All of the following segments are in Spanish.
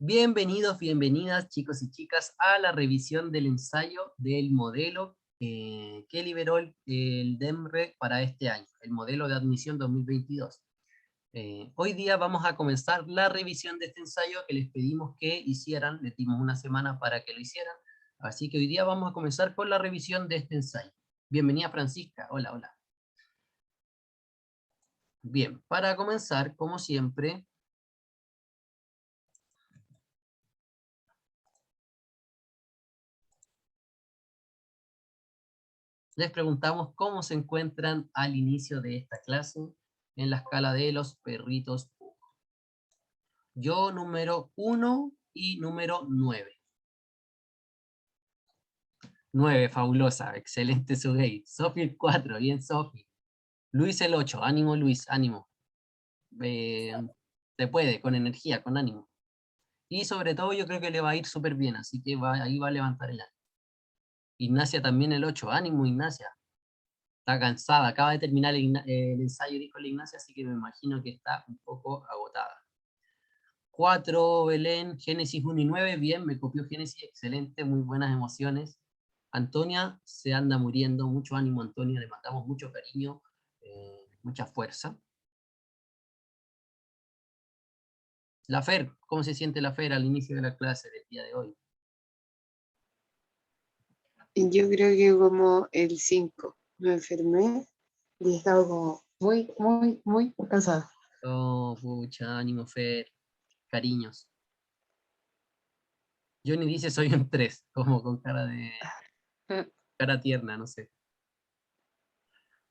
Bienvenidos, bienvenidas chicos y chicas a la revisión del ensayo del modelo que liberó el DEMRE para este año, el modelo de admisión 2022. Hoy día vamos a comenzar la revisión de este ensayo que les pedimos que hicieran, les dimos una semana para que lo hicieran, así que hoy día vamos a comenzar con la revisión de este ensayo. Bienvenida Francisca, hola, hola. Bien, para comenzar, como siempre, les preguntamos cómo se encuentran al inicio de esta clase en la escala de los perritos. Yo número 1 y número 9. 9, fabulosa, excelente Sugei. Sofi el 4, bien Sofi. Luis el 8, ánimo Luis, ánimo. Se puede, con energía, con ánimo. Y sobre todo yo creo que le va a ir súper bien, así que ahí va a levantar el ánimo. Ignacia también el 8, ánimo Ignacia. Está cansada, acaba de terminar el ensayo, dijo la Ignacia, así que me imagino que está un poco agotada. 4, Belén, Génesis 1 y 9, bien, me copió Génesis, excelente, muy buenas emociones. Antonia se anda muriendo, mucho ánimo Antonia, le mandamos mucho cariño, mucha fuerza. La Fer, ¿cómo se siente la Fer al inicio de la clase del día de hoy? Yo creo que como el 5 me enfermé y he estado como muy cansada. Oh, pucha, ánimo Fer, cariños. Johnny dice soy un 3, como con cara tierna, no sé.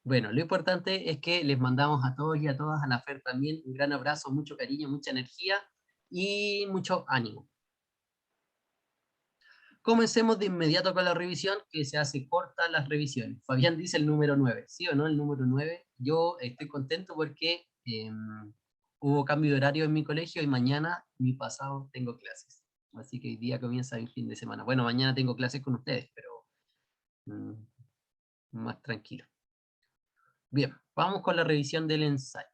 Bueno, lo importante es que les mandamos a todos y a todas, a la Fer también, un gran abrazo, mucho cariño, mucha energía y mucho ánimo. Comencemos de inmediato con la revisión, que se hace corta las revisiones. Fabián dice el número 9, ¿sí o no? El número 9. Yo estoy contento porque hubo cambio de horario en mi colegio y mañana, mi pasado, tengo clases. Así que hoy día comienza el fin de semana. Bueno, mañana tengo clases con ustedes, pero más tranquilo. Bien, vamos con la revisión del ensayo.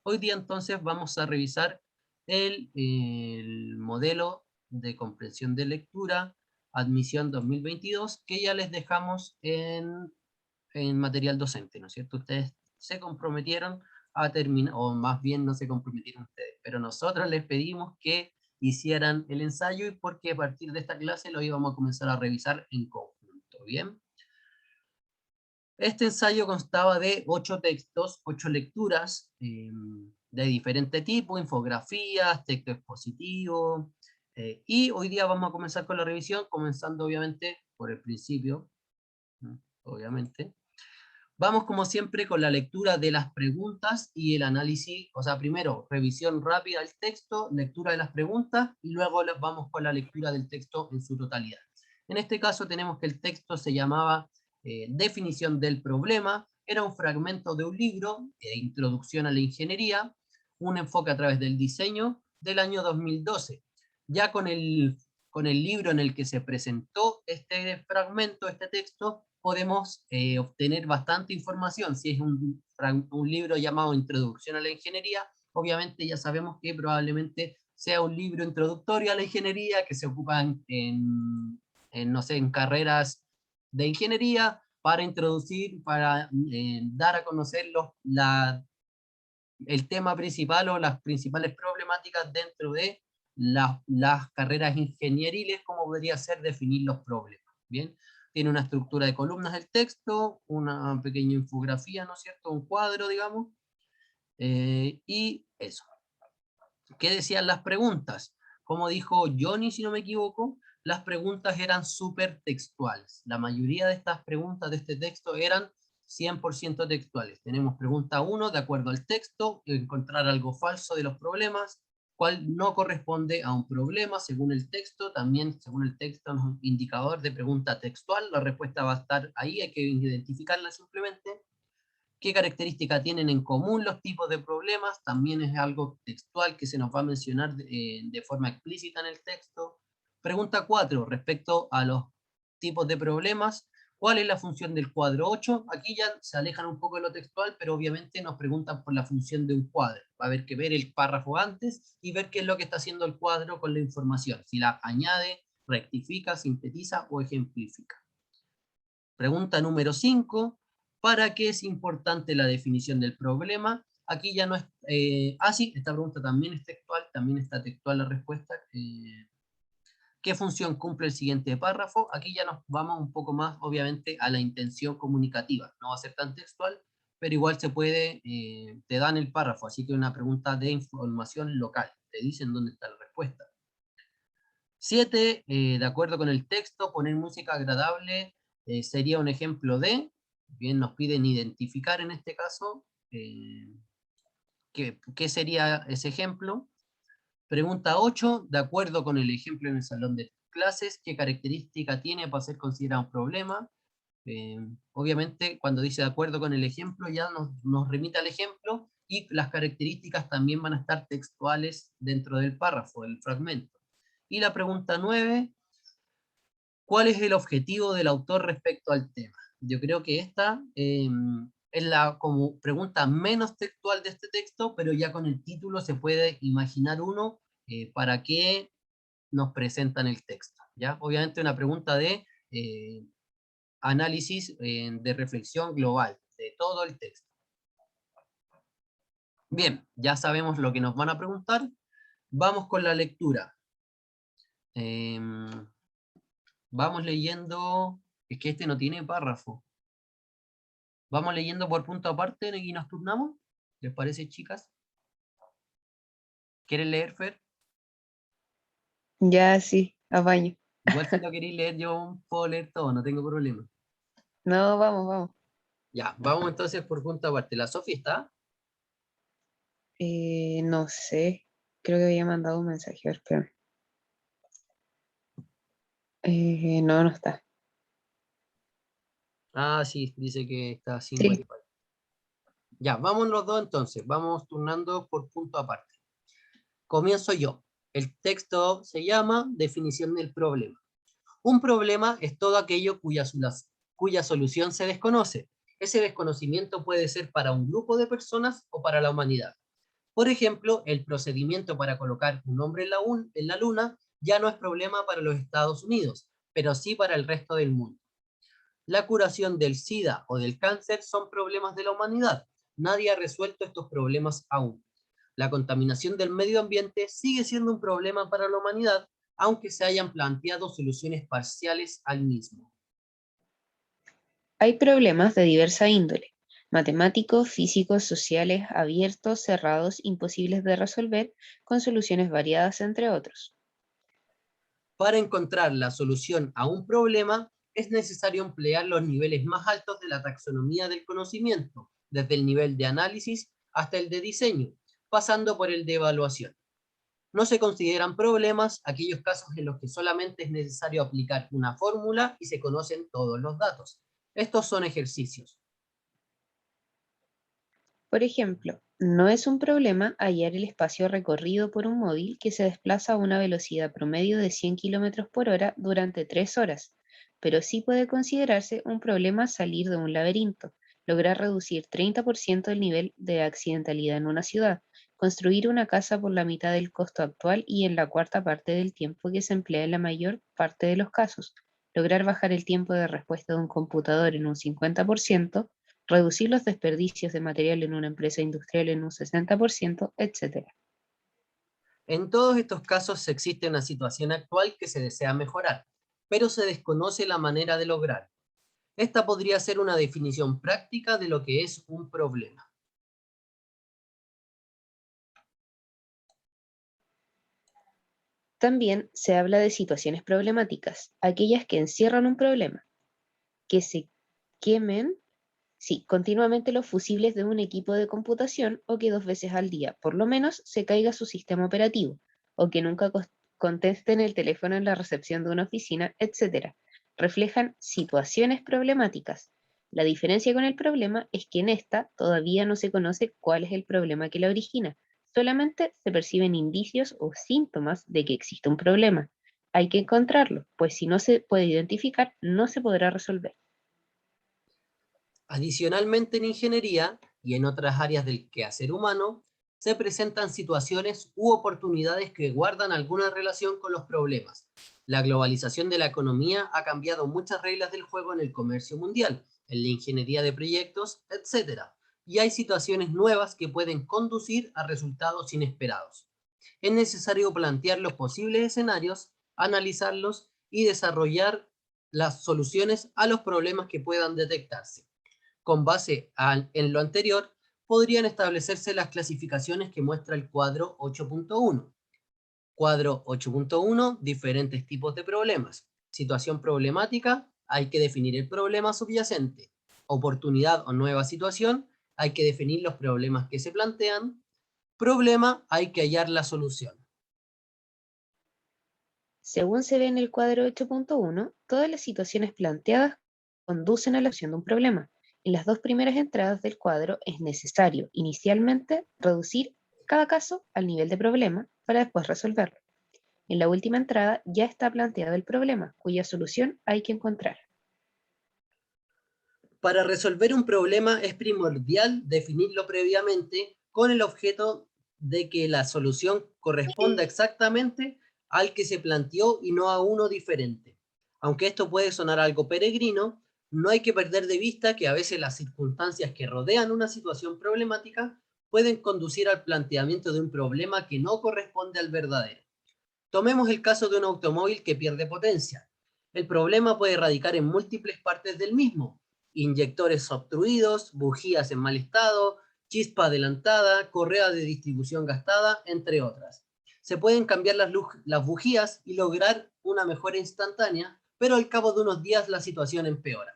Hoy día entonces vamos a revisar el modelo de comprensión de lectura, admisión 2022, que ya les dejamos en material docente, ¿no es cierto? Ustedes se comprometieron a terminar, o más bien no se comprometieron ustedes, pero nosotros les pedimos que hicieran el ensayo y porque a partir de esta clase lo íbamos a comenzar a revisar en conjunto, ¿bien? Este ensayo constaba de 8 textos, 8 lecturas de diferente tipo, infografías, texto expositivo, y hoy día vamos a comenzar con la revisión, comenzando obviamente por el principio, obviamente. Vamos como siempre con la lectura de las preguntas y el análisis, o sea, primero revisión rápida del texto, lectura de las preguntas, y luego vamos con la lectura del texto en su totalidad. En este caso tenemos que el texto se llamaba Definición del problema, era un fragmento de un libro, Introducción a la Ingeniería, un enfoque a través del diseño del año 2012. Ya con el libro en el que se presentó este fragmento, este texto, podemos obtener bastante información. Si es un libro llamado Introducción a la Ingeniería, obviamente ya sabemos que probablemente sea un libro introductorio a la ingeniería que se ocupa no sé, en carreras de ingeniería para introducir, para dar a conocer el tema principal o las principales problemáticas dentro de las carreras ingenieriles, como podría ser definir los problemas. Bien, tiene una estructura de columnas del texto, una pequeña infografía, ¿no es cierto? Un cuadro, digamos, y eso. ¿Qué decían las preguntas? Como dijo Johnny, si no me equivoco, las preguntas eran súper textuales. La mayoría de estas preguntas de este texto eran 100% textuales. Tenemos pregunta 1, de acuerdo al texto, encontrar algo falso de los problemas, cuál no corresponde a un problema según el texto. También según el texto es un indicador de pregunta textual, la respuesta va a estar ahí, hay que identificarla simplemente. ¿Qué características tienen en común los tipos de problemas? También es algo textual que se nos va a mencionar de forma explícita en el texto. Pregunta 4, respecto a los tipos de problemas, ¿Cuál es la función del cuadro 8? Aquí ya se alejan un poco de lo textual, pero obviamente nos preguntan por la función de un cuadro. Va a haber que ver el párrafo antes y ver qué es lo que está haciendo el cuadro con la información. Si la añade, rectifica, sintetiza o ejemplifica. Pregunta número 5. ¿Para qué es importante la definición del problema? Aquí ya no es... sí, esta pregunta también es textual, también está textual la respuesta. ¿Qué función cumple el siguiente párrafo? Aquí ya nos vamos un poco más, obviamente, a la intención comunicativa. No va a ser tan textual, pero igual se puede, te dan el párrafo, así que una pregunta de información local. Te dicen dónde está la respuesta. 7, de acuerdo con el texto, poner música agradable sería un ejemplo de, bien nos piden identificar en este caso, ¿qué sería ese ejemplo? Pregunta 8, de acuerdo con el ejemplo en el salón de clases, ¿qué característica tiene para ser considerado un problema? Obviamente, cuando dice de acuerdo con el ejemplo, ya nos remite al ejemplo, y las características también van a estar textuales dentro del párrafo, del fragmento. Y la pregunta 9, ¿cuál es el objetivo del autor respecto al tema? Yo creo que esta es la como pregunta menos textual de este texto, pero ya con el título se puede imaginar uno para qué nos presentan el texto. ¿Ya? Obviamente una pregunta de análisis, de reflexión global, de todo el texto. Bien, ya sabemos lo que nos van a preguntar. Vamos con la lectura. Vamos leyendo, es que este no tiene párrafo. Vamos leyendo por punto aparte y nos turnamos. ¿Les parece, chicas? ¿Quieren leer, Fer? Ya, sí, a baño. Igual si lo queréis leer, yo puedo leer todo, no tengo problema. No, vamos, vamos. Ya, vamos entonces por punto aparte. ¿La Sofía está? No sé, creo que había mandado un mensaje, a ver, espérame. No, no está. Ah, sí, dice que está sin Sí, wifi. Ya, vamos los dos entonces. Vamos turnando por punto aparte. Comienzo yo. El texto se llama Definición del problema. Un problema es todo aquello cuya solución se desconoce. Ese desconocimiento puede ser para un grupo de personas o para la humanidad. Por ejemplo, el procedimiento para colocar un hombre en la luna ya no es problema para los Estados Unidos, pero sí para el resto del mundo. La curación del SIDA o del cáncer son problemas de la humanidad. Nadie ha resuelto estos problemas aún. La contaminación del medio ambiente sigue siendo un problema para la humanidad, aunque se hayan planteado soluciones parciales al mismo. hay problemas de diversa índole, matemáticos, físicos, sociales, abiertos, cerrados, imposibles de resolver, con soluciones variadas, entre otros. Para encontrar la solución a un problema, es necesario emplear los niveles más altos de la taxonomía del conocimiento, desde el nivel de análisis hasta el de diseño, pasando por el de evaluación. No se consideran problemas aquellos casos en los que solamente es necesario aplicar una fórmula y se conocen todos los datos. Estos son ejercicios. Por ejemplo, no es un problema hallar el espacio recorrido por un móvil que se desplaza a una velocidad promedio de 100 km por hora durante 3 horas, pero sí puede considerarse un problema salir de un laberinto, lograr reducir 30% el nivel de accidentalidad en una ciudad, construir una casa por la mitad del costo actual y en la cuarta parte del tiempo que se emplea en la mayor parte de los casos, lograr bajar el tiempo de respuesta de un computador en un 50%, reducir los desperdicios de material en una empresa industrial en un 60%, etc. En todos estos casos existe una situación actual que se desea mejorar, pero se desconoce la manera de lograrlo. Esta podría ser una definición práctica de lo que es un problema. También se habla de situaciones problemáticas, aquellas que encierran un problema, que se quemen, sí, continuamente los fusibles de un equipo de computación o que 2 veces al día, por lo menos, se caiga su sistema operativo, o que nunca contesten el teléfono en la recepción de una oficina, etc. Reflejan situaciones problemáticas. La diferencia con el problema es que en esta todavía no se conoce cuál es el problema que la origina. Solamente se perciben indicios o síntomas de que existe un problema. Hay que encontrarlo, pues si no se puede identificar, no se podrá resolver. Adicionalmente, en ingeniería y en otras áreas del quehacer humano, se presentan situaciones u oportunidades que guardan alguna relación con los problemas. La globalización de la economía ha cambiado muchas reglas del juego en el comercio mundial, en la ingeniería de proyectos, etc. Y hay situaciones nuevas que pueden conducir a resultados inesperados. Es necesario plantear los posibles escenarios, analizarlos y desarrollar las soluciones a los problemas que puedan detectarse. Con base en lo anterior, podrían establecerse las clasificaciones que muestra el cuadro 8.1. Cuadro 8.1, diferentes tipos de problemas. Situación problemática, hay que definir el problema subyacente. Oportunidad o nueva situación, hay que definir los problemas que se plantean. Problema, hay que hallar la solución. Según se ve en el cuadro 8.1, todas las situaciones planteadas conducen a la solución de un problema. En las dos primeras entradas del cuadro es necesario, inicialmente, reducir cada caso al nivel de problema para después resolverlo. En la última entrada ya está planteado el problema, cuya solución hay que encontrar. Para resolver un problema es primordial definirlo previamente con el objeto de que la solución corresponda exactamente al que se planteó y no a uno diferente. Aunque esto puede sonar algo peregrino, no hay que perder de vista que a veces las circunstancias que rodean una situación problemática pueden conducir al planteamiento de un problema que no corresponde al verdadero. Tomemos el caso de un automóvil que pierde potencia. El problema puede radicar en múltiples partes del mismo: inyectores obstruidos, bujías en mal estado, chispa adelantada, correa de distribución gastada, entre otras. Se pueden cambiar las bujías y lograr una mejora instantánea, pero al cabo de unos días la situación empeora.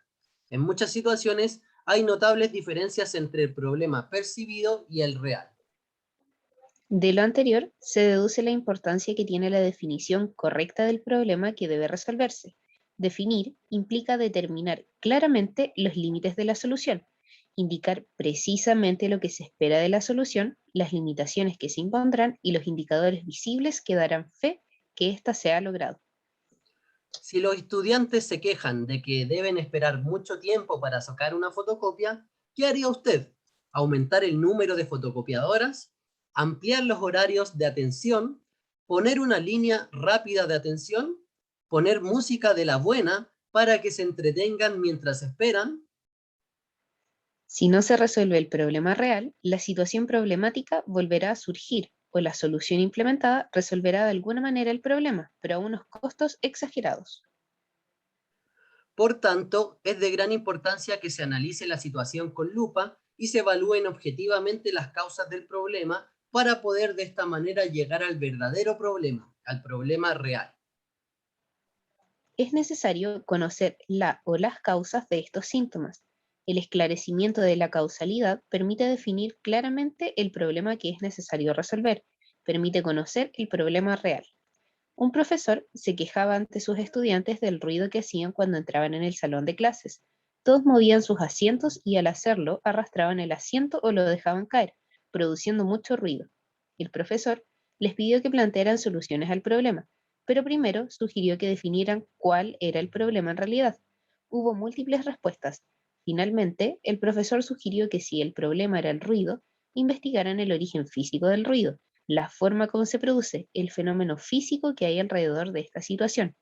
En muchas situaciones hay notables diferencias entre el problema percibido y el real. De lo anterior, se deduce la importancia que tiene la definición correcta del problema que debe resolverse. Definir implica determinar claramente los límites de la solución, indicar precisamente lo que se espera de la solución, las limitaciones que se impondrán y los indicadores visibles que darán fe que ésta se ha logrado. Si los estudiantes se quejan de que deben esperar mucho tiempo para sacar una fotocopia, ¿qué haría usted? ¿Aumentar el número de fotocopiadoras? ¿Ampliar los horarios de atención? ¿Poner una línea rápida de atención? ¿Poner música de la buena para que se entretengan mientras esperan? Si no se resuelve el problema real, la situación problemática volverá a surgir o la solución implementada resolverá de alguna manera el problema, pero a unos costos exagerados. Por tanto, es de gran importancia que se analice la situación con lupa y se evalúen objetivamente las causas del problema para poder de esta manera llegar al verdadero problema, al problema real. Es necesario conocer la o las causas de estos síntomas. El esclarecimiento de la causalidad permite definir claramente el problema que es necesario resolver, permite conocer el problema real. Un profesor se quejaba ante sus estudiantes del ruido que hacían cuando entraban en el salón de clases. Todos movían sus asientos y al hacerlo arrastraban el asiento o lo dejaban caer, produciendo mucho ruido. El profesor les pidió que plantearan soluciones al problema, pero primero sugirió que definieran cuál era el problema en realidad. Hubo múltiples respuestas. Finalmente, el profesor sugirió que si el problema era el ruido, investigaran el origen físico del ruido, la forma como se produce, el fenómeno físico que hay alrededor de esta situación.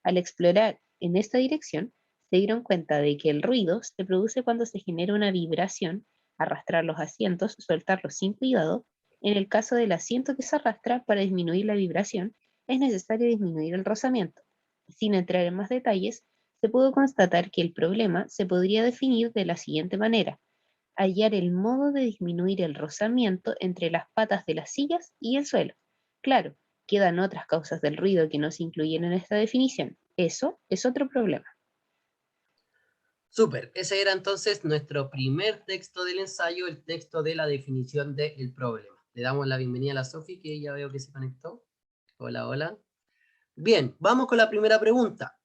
Al explorar en esta dirección, se dieron cuenta de que el ruido se produce cuando se genera una vibración, arrastrar los asientos, soltarlos sin cuidado. En el caso del asiento que se arrastra para disminuir la vibración, es necesario disminuir el rozamiento. Sin entrar en más detalles, se pudo constatar que el problema se podría definir de la siguiente manera: hallar el modo de disminuir el rozamiento entre las patas de las sillas y el suelo. Claro, quedan otras causas del ruido que no se incluyen en esta definición. Eso es otro problema. Súper, ese era entonces nuestro primer texto del ensayo, el texto de la definición del problema. Le damos la bienvenida a la Sofi, que ya veo que se conectó. Hola, hola. Bien, vamos con la primera pregunta.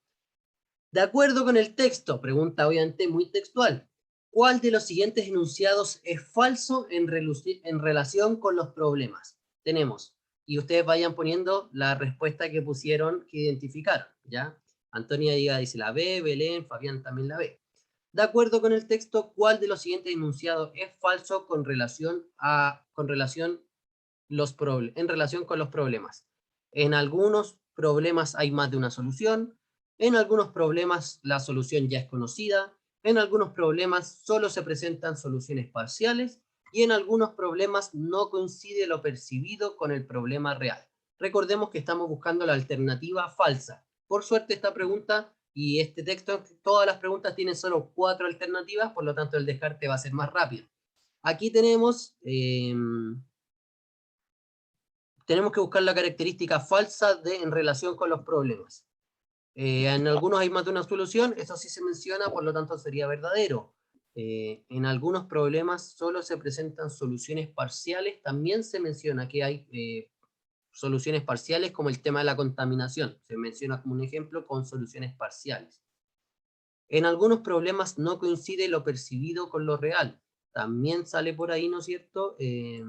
De acuerdo con el texto, pregunta obviamente muy textual, ¿cuál de los siguientes enunciados es falso en relación con los problemas? Tenemos, y ustedes vayan poniendo la respuesta que pusieron, que identificaron, ¿ya? Antonia dice la B, Belén, Fabián también la B. De acuerdo con el texto, ¿cuál de los siguientes enunciados es falso en relación con los problemas? En algunos problemas hay más de una solución, en algunos problemas la solución ya es conocida, en algunos problemas solo se presentan soluciones parciales y en algunos problemas no coincide lo percibido con el problema real. Recordemos que estamos buscando la alternativa falsa. Por suerte esta pregunta y este texto, todas las preguntas tienen solo 4 alternativas, por lo tanto el descarte va a ser más rápido. Aquí tenemos que buscar la característica falsa en relación con los problemas. En algunos hay más de una solución, eso sí se menciona, por lo tanto sería verdadero. En algunos problemas solo se presentan soluciones parciales, también se menciona que hay soluciones parciales, como el tema de la contaminación, se menciona como un ejemplo con soluciones parciales. En algunos problemas no coincide lo percibido con lo real, también sale por ahí, ¿no es cierto?, que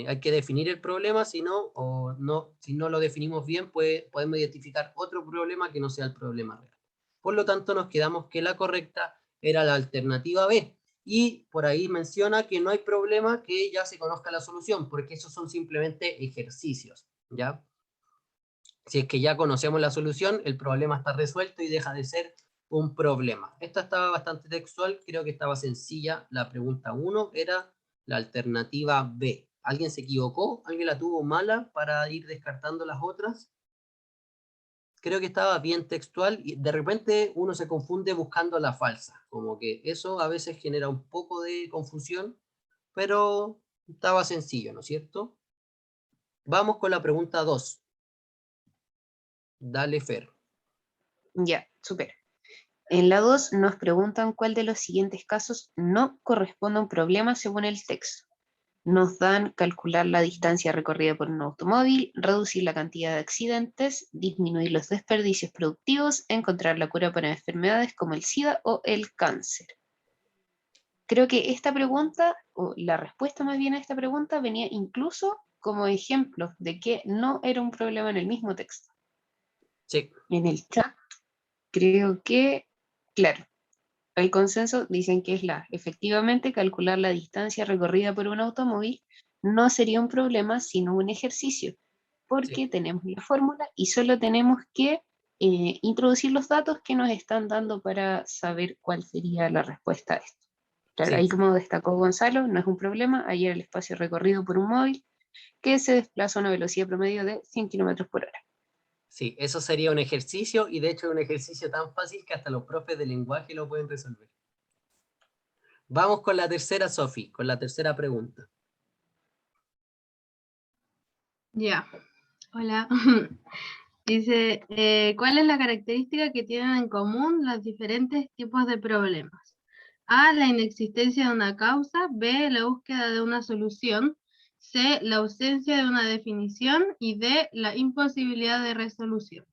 hay que definir el problema, si no lo definimos bien, podemos identificar otro problema que no sea el problema real. Por lo tanto, nos quedamos que la correcta era la alternativa B. Y por ahí menciona que no hay problema que ya se conozca la solución, porque esos son simplemente ejercicios, ¿ya? Si es que ya conocemos la solución, el problema está resuelto y deja de ser un problema. Esta estaba bastante textual, creo que estaba sencilla. La pregunta 1 era la alternativa B. ¿Alguien se equivocó? ¿Alguien la tuvo mala para ir descartando las otras? Creo que estaba bien textual y de repente uno se confunde buscando la falsa. Como que eso a veces genera un poco de confusión, pero estaba sencillo, ¿no es cierto? Vamos con la pregunta 2. Dale, Fer. Ya, súper. En la 2 nos preguntan cuál de los siguientes casos no corresponde a un problema según el texto. Nos dan calcular la distancia recorrida por un automóvil, reducir la cantidad de accidentes, disminuir los desperdicios productivos, encontrar la cura para enfermedades como el SIDA o el cáncer. Creo que esta pregunta, o la respuesta más bien a esta pregunta, venía incluso como ejemplo de que no era un problema en el mismo texto. Sí. En el chat, creo que, claro, el consenso dicen que es efectivamente, calcular la distancia recorrida por un automóvil no sería un problema, sino un ejercicio, porque Sí. tenemos la fórmula y solo tenemos que introducir los datos que nos están dando para saber cuál sería la respuesta a esto. Claro, Sí. ahí como destacó Gonzalo, no es un problema, ahí era el espacio recorrido por un móvil que se desplaza a una velocidad promedio de 100 km por hora. Sí, eso sería un ejercicio y de hecho es un ejercicio tan fácil que hasta los profes de lenguaje lo pueden resolver. Vamos con la tercera, Sofi, con la tercera pregunta. Ya, hola. Dice, ¿cuál es la característica que tienen en común los diferentes tipos de problemas? A, la inexistencia de una causa, B, la búsqueda de una solución, C, la ausencia de una definición y D, la imposibilidad de resolución.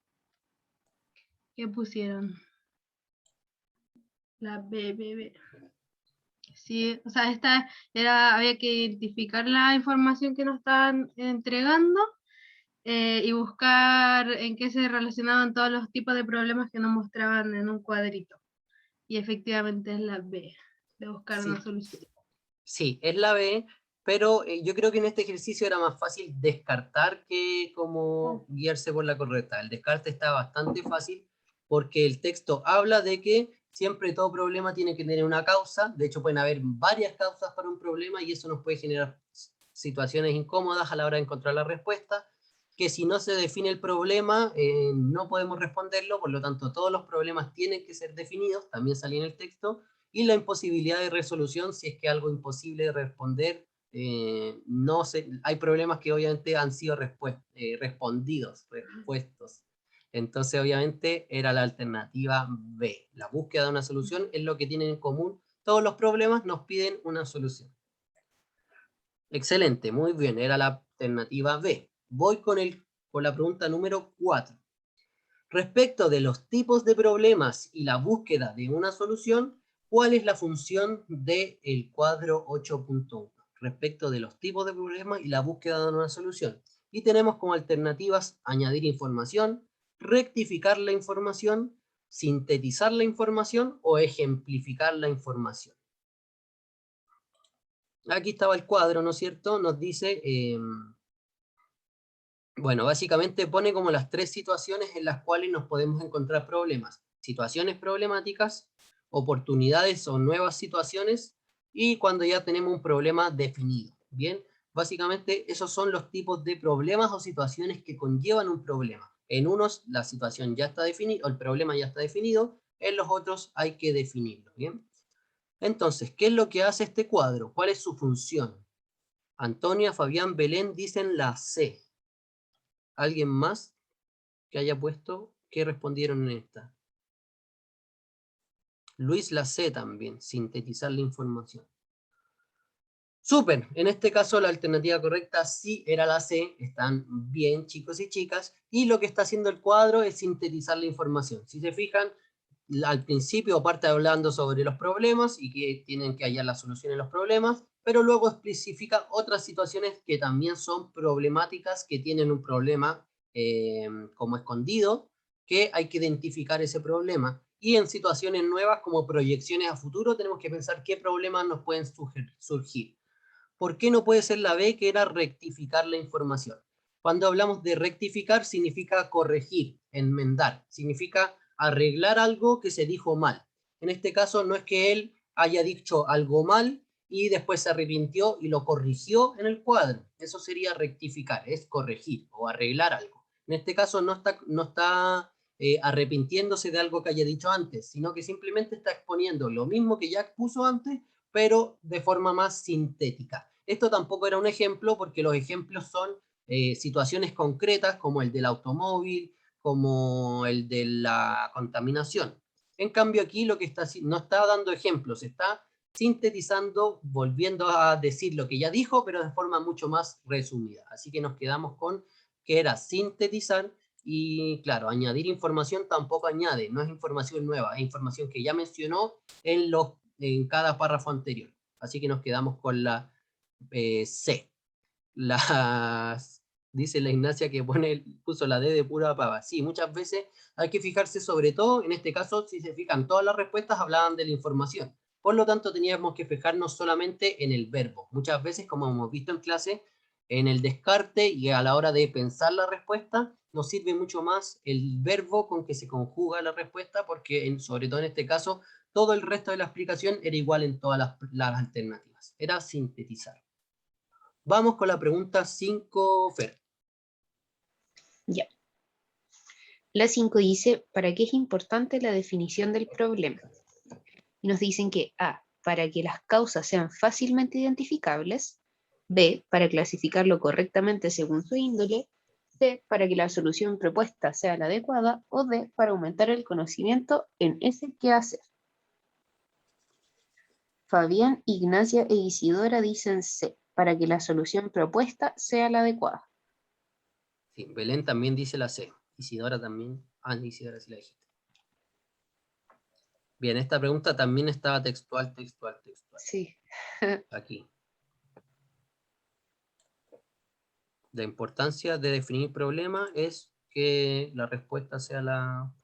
¿Qué pusieron? La B. Sí, o sea, había que identificar la información que nos estaban entregando y buscar en qué se relacionaban todos los tipos de problemas que nos mostraban en un cuadrito. Y efectivamente es la B, de buscar Sí, una solución. sí, es la B, pero yo creo que en este ejercicio era más fácil descartar que como guiarse por la correcta. El descarte está bastante fácil porque el texto habla de que siempre todo problema tiene que tener una causa. De hecho, pueden haber varias causas para un problema y eso nos puede generar situaciones incómodas a la hora de encontrar la respuesta, que si no se define el problema, no podemos responderlo, por lo tanto todos los problemas tienen que ser definidos, también salía en el texto, y la imposibilidad de resolución, si es que algo imposible de responder, hay problemas que obviamente han sido respondidos. Entonces obviamente era la alternativa B. La búsqueda de una solución es lo que tienen en común. Todos los problemas nos piden una solución. Excelente, muy bien, era la alternativa B. Voy con la pregunta número 4. Respecto de los tipos de problemas y la búsqueda de una solución, ¿cuál es la función del cuadro 8.1? Respecto de los tipos de problemas y la búsqueda de una solución. Y tenemos como alternativas añadir información, rectificar la información, sintetizar la información o ejemplificar la información. Aquí estaba el cuadro, ¿no es cierto? Nos dice, bueno, básicamente pone como las tres situaciones en las cuales nos podemos encontrar problemas. Situaciones problemáticas, oportunidades o nuevas situaciones, y cuando ya tenemos un problema definido. Bien, básicamente esos son los tipos de problemas o situaciones que conllevan un problema. En unos la situación ya está definida, o el problema ya está definido, en los otros hay que definirlo. Bien. Entonces, ¿qué es lo que hace este cuadro? ¿Cuál es su función? Antonia, Fabián, Belén dicen la C. ¿Alguien más que haya puesto? ¿Qué respondieron en esta? Luis, la C también, sintetizar la información. Súper, en este caso la alternativa correcta sí era la C, están bien chicos y chicas, y lo que está haciendo el cuadro es sintetizar la información. Si se fijan, al principio parte hablando sobre los problemas y que tienen que hallar la solución a los problemas, pero luego especifica otras situaciones que también son problemáticas, que tienen un problema como escondido, que hay que identificar ese problema. Y en situaciones nuevas como proyecciones a futuro tenemos que pensar qué problemas nos pueden surgir. ¿Por qué no puede ser la B, que era rectificar la información? Cuando hablamos de rectificar, significa corregir, enmendar, significa arreglar algo que se dijo mal. En este caso no es que él haya dicho algo mal y después se arrepintió y lo corrigió en el cuadro. Eso sería rectificar, es corregir o arreglar algo. En este caso no está arrepintiéndose de algo que haya dicho antes, sino que simplemente está exponiendo lo mismo que ya expuso antes, pero de forma más sintética. Esto tampoco era un ejemplo, porque los ejemplos son situaciones concretas, como el del automóvil, como el de la contaminación. En cambio aquí lo que no está dando ejemplos, está sintetizando, volviendo a decir lo que ya dijo, pero de forma mucho más resumida. Así que nos quedamos con que era sintetizar, y claro, añadir información tampoco añade, no es información nueva, es información que ya mencionó en cada párrafo anterior. Así que nos quedamos con la C. Dice la Ignacia que puso la D de pura pava. Sí, muchas veces hay que fijarse, sobre todo, en este caso, si se fijan, todas las respuestas hablaban de la información. Por lo tanto, teníamos que fijarnos solamente en el verbo. Muchas veces, como hemos visto en clase, en el descarte y a la hora de pensar la respuesta, nos sirve mucho más el verbo con que se conjuga la respuesta, porque sobre todo en este caso, todo el resto de la explicación era igual en todas las alternativas. Era sintetizar. Vamos con la pregunta 5, Fer. Ya. La 5 dice, ¿para qué es importante la definición del problema? Y nos dicen que A, para que las causas sean fácilmente identificables; B, para clasificarlo correctamente según su índole; C, para que la solución propuesta sea la adecuada; o D, para aumentar el conocimiento en ese quehacer. Fabián, Ignacia e Isidora dicen C, para que la solución propuesta sea la adecuada. Sí, Belén también dice la C. Isidora también. Ah, Isidora sí la dijiste. Bien, esta pregunta también estaba textual. Sí. Aquí. La importancia de definir problema es que la respuesta sea la...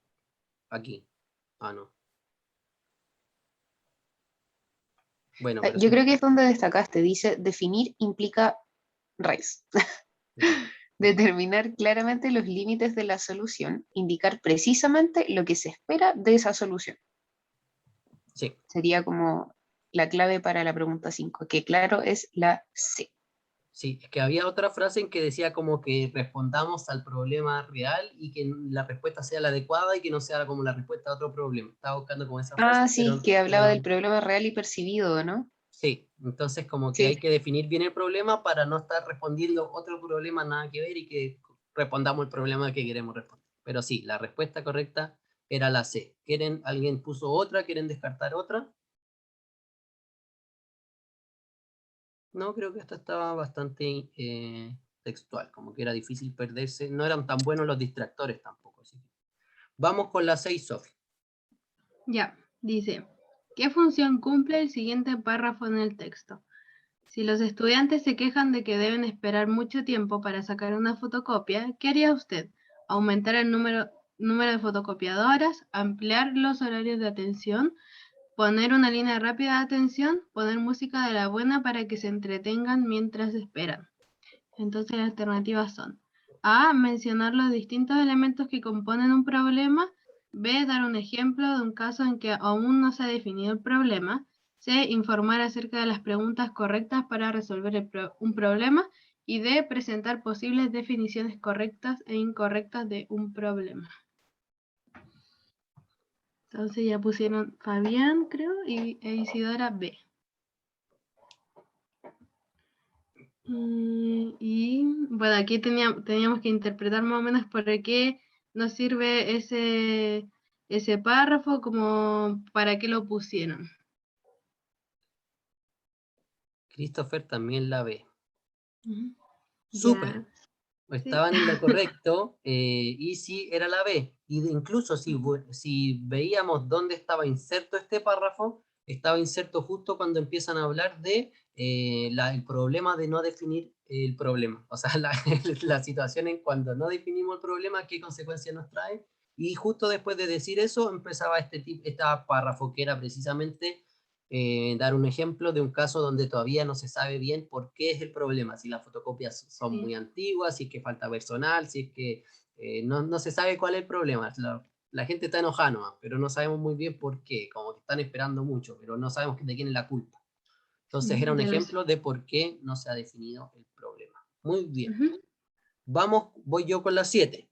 Aquí. Ah, no. Bueno, pero Yo sí. creo que es donde destacaste. Dice, definir implica raíz. Determinar claramente los límites de la solución, indicar precisamente lo que se espera de esa solución. Sí. Sería como la clave para la pregunta 5, que claro es la C. Sí, es que había otra frase en que decía como que respondamos al problema real y que la respuesta sea la adecuada y que no sea como la respuesta a otro problema. Estaba buscando como esa frase, Ah, sí, que pero hablaba del no. problema real y percibido, ¿no? Sí, entonces como que Sí. hay que definir bien el problema para no estar respondiendo otro problema nada que ver y que respondamos el problema que queremos responder. Pero sí, la respuesta correcta era la C. ¿Alguien puso otra? ¿Quieren descartar otra? No, creo que esta estaba bastante textual, como que era difícil perderse. No eran tan buenos los distractores tampoco. Así. Vamos con la 6, Sofi. Ya, dice, ¿qué función cumple el siguiente párrafo en el texto? Si los estudiantes se quejan de que deben esperar mucho tiempo para sacar una fotocopia, ¿qué haría usted? ¿Aumentar el número número de fotocopiadoras, ampliar los horarios de atención, poner una línea rápida de atención, poner música de la buena para que se entretengan mientras esperan. Entonces las alternativas son A, mencionar los distintos elementos que componen un problema, B, dar un ejemplo de un caso en que aún no se ha definido el problema, C, informar acerca de las preguntas correctas para resolver un problema, y D, presentar posibles definiciones correctas e incorrectas de un problema. Entonces ya pusieron Fabián, creo, e Isidora B. Y bueno, aquí teníamos que interpretar más o menos por qué nos sirve ese párrafo, como para qué lo pusieron. Christopher también la ve. Ujú. Súper. Ya, Estaban en lo correcto, y sí, era la B. Y incluso si veíamos dónde estaba inserto este párrafo, estaba inserto justo cuando empiezan a hablar de el problema de no definir el problema. O sea, la situación en cuando no definimos el problema, qué consecuencias nos trae. Y justo después de decir eso, empezaba este párrafo que era precisamente dar un ejemplo de un caso donde todavía no se sabe bien por qué es el problema, si las fotocopias son muy antiguas, si es que falta personal, si es que no se sabe cuál es el problema. La gente está enojada nomás, pero no sabemos muy bien por qué, como que están esperando mucho, pero no sabemos de quién es la culpa. Entonces era un ejemplo de por qué no se ha definido el problema. Muy bien. Voy yo con la 7.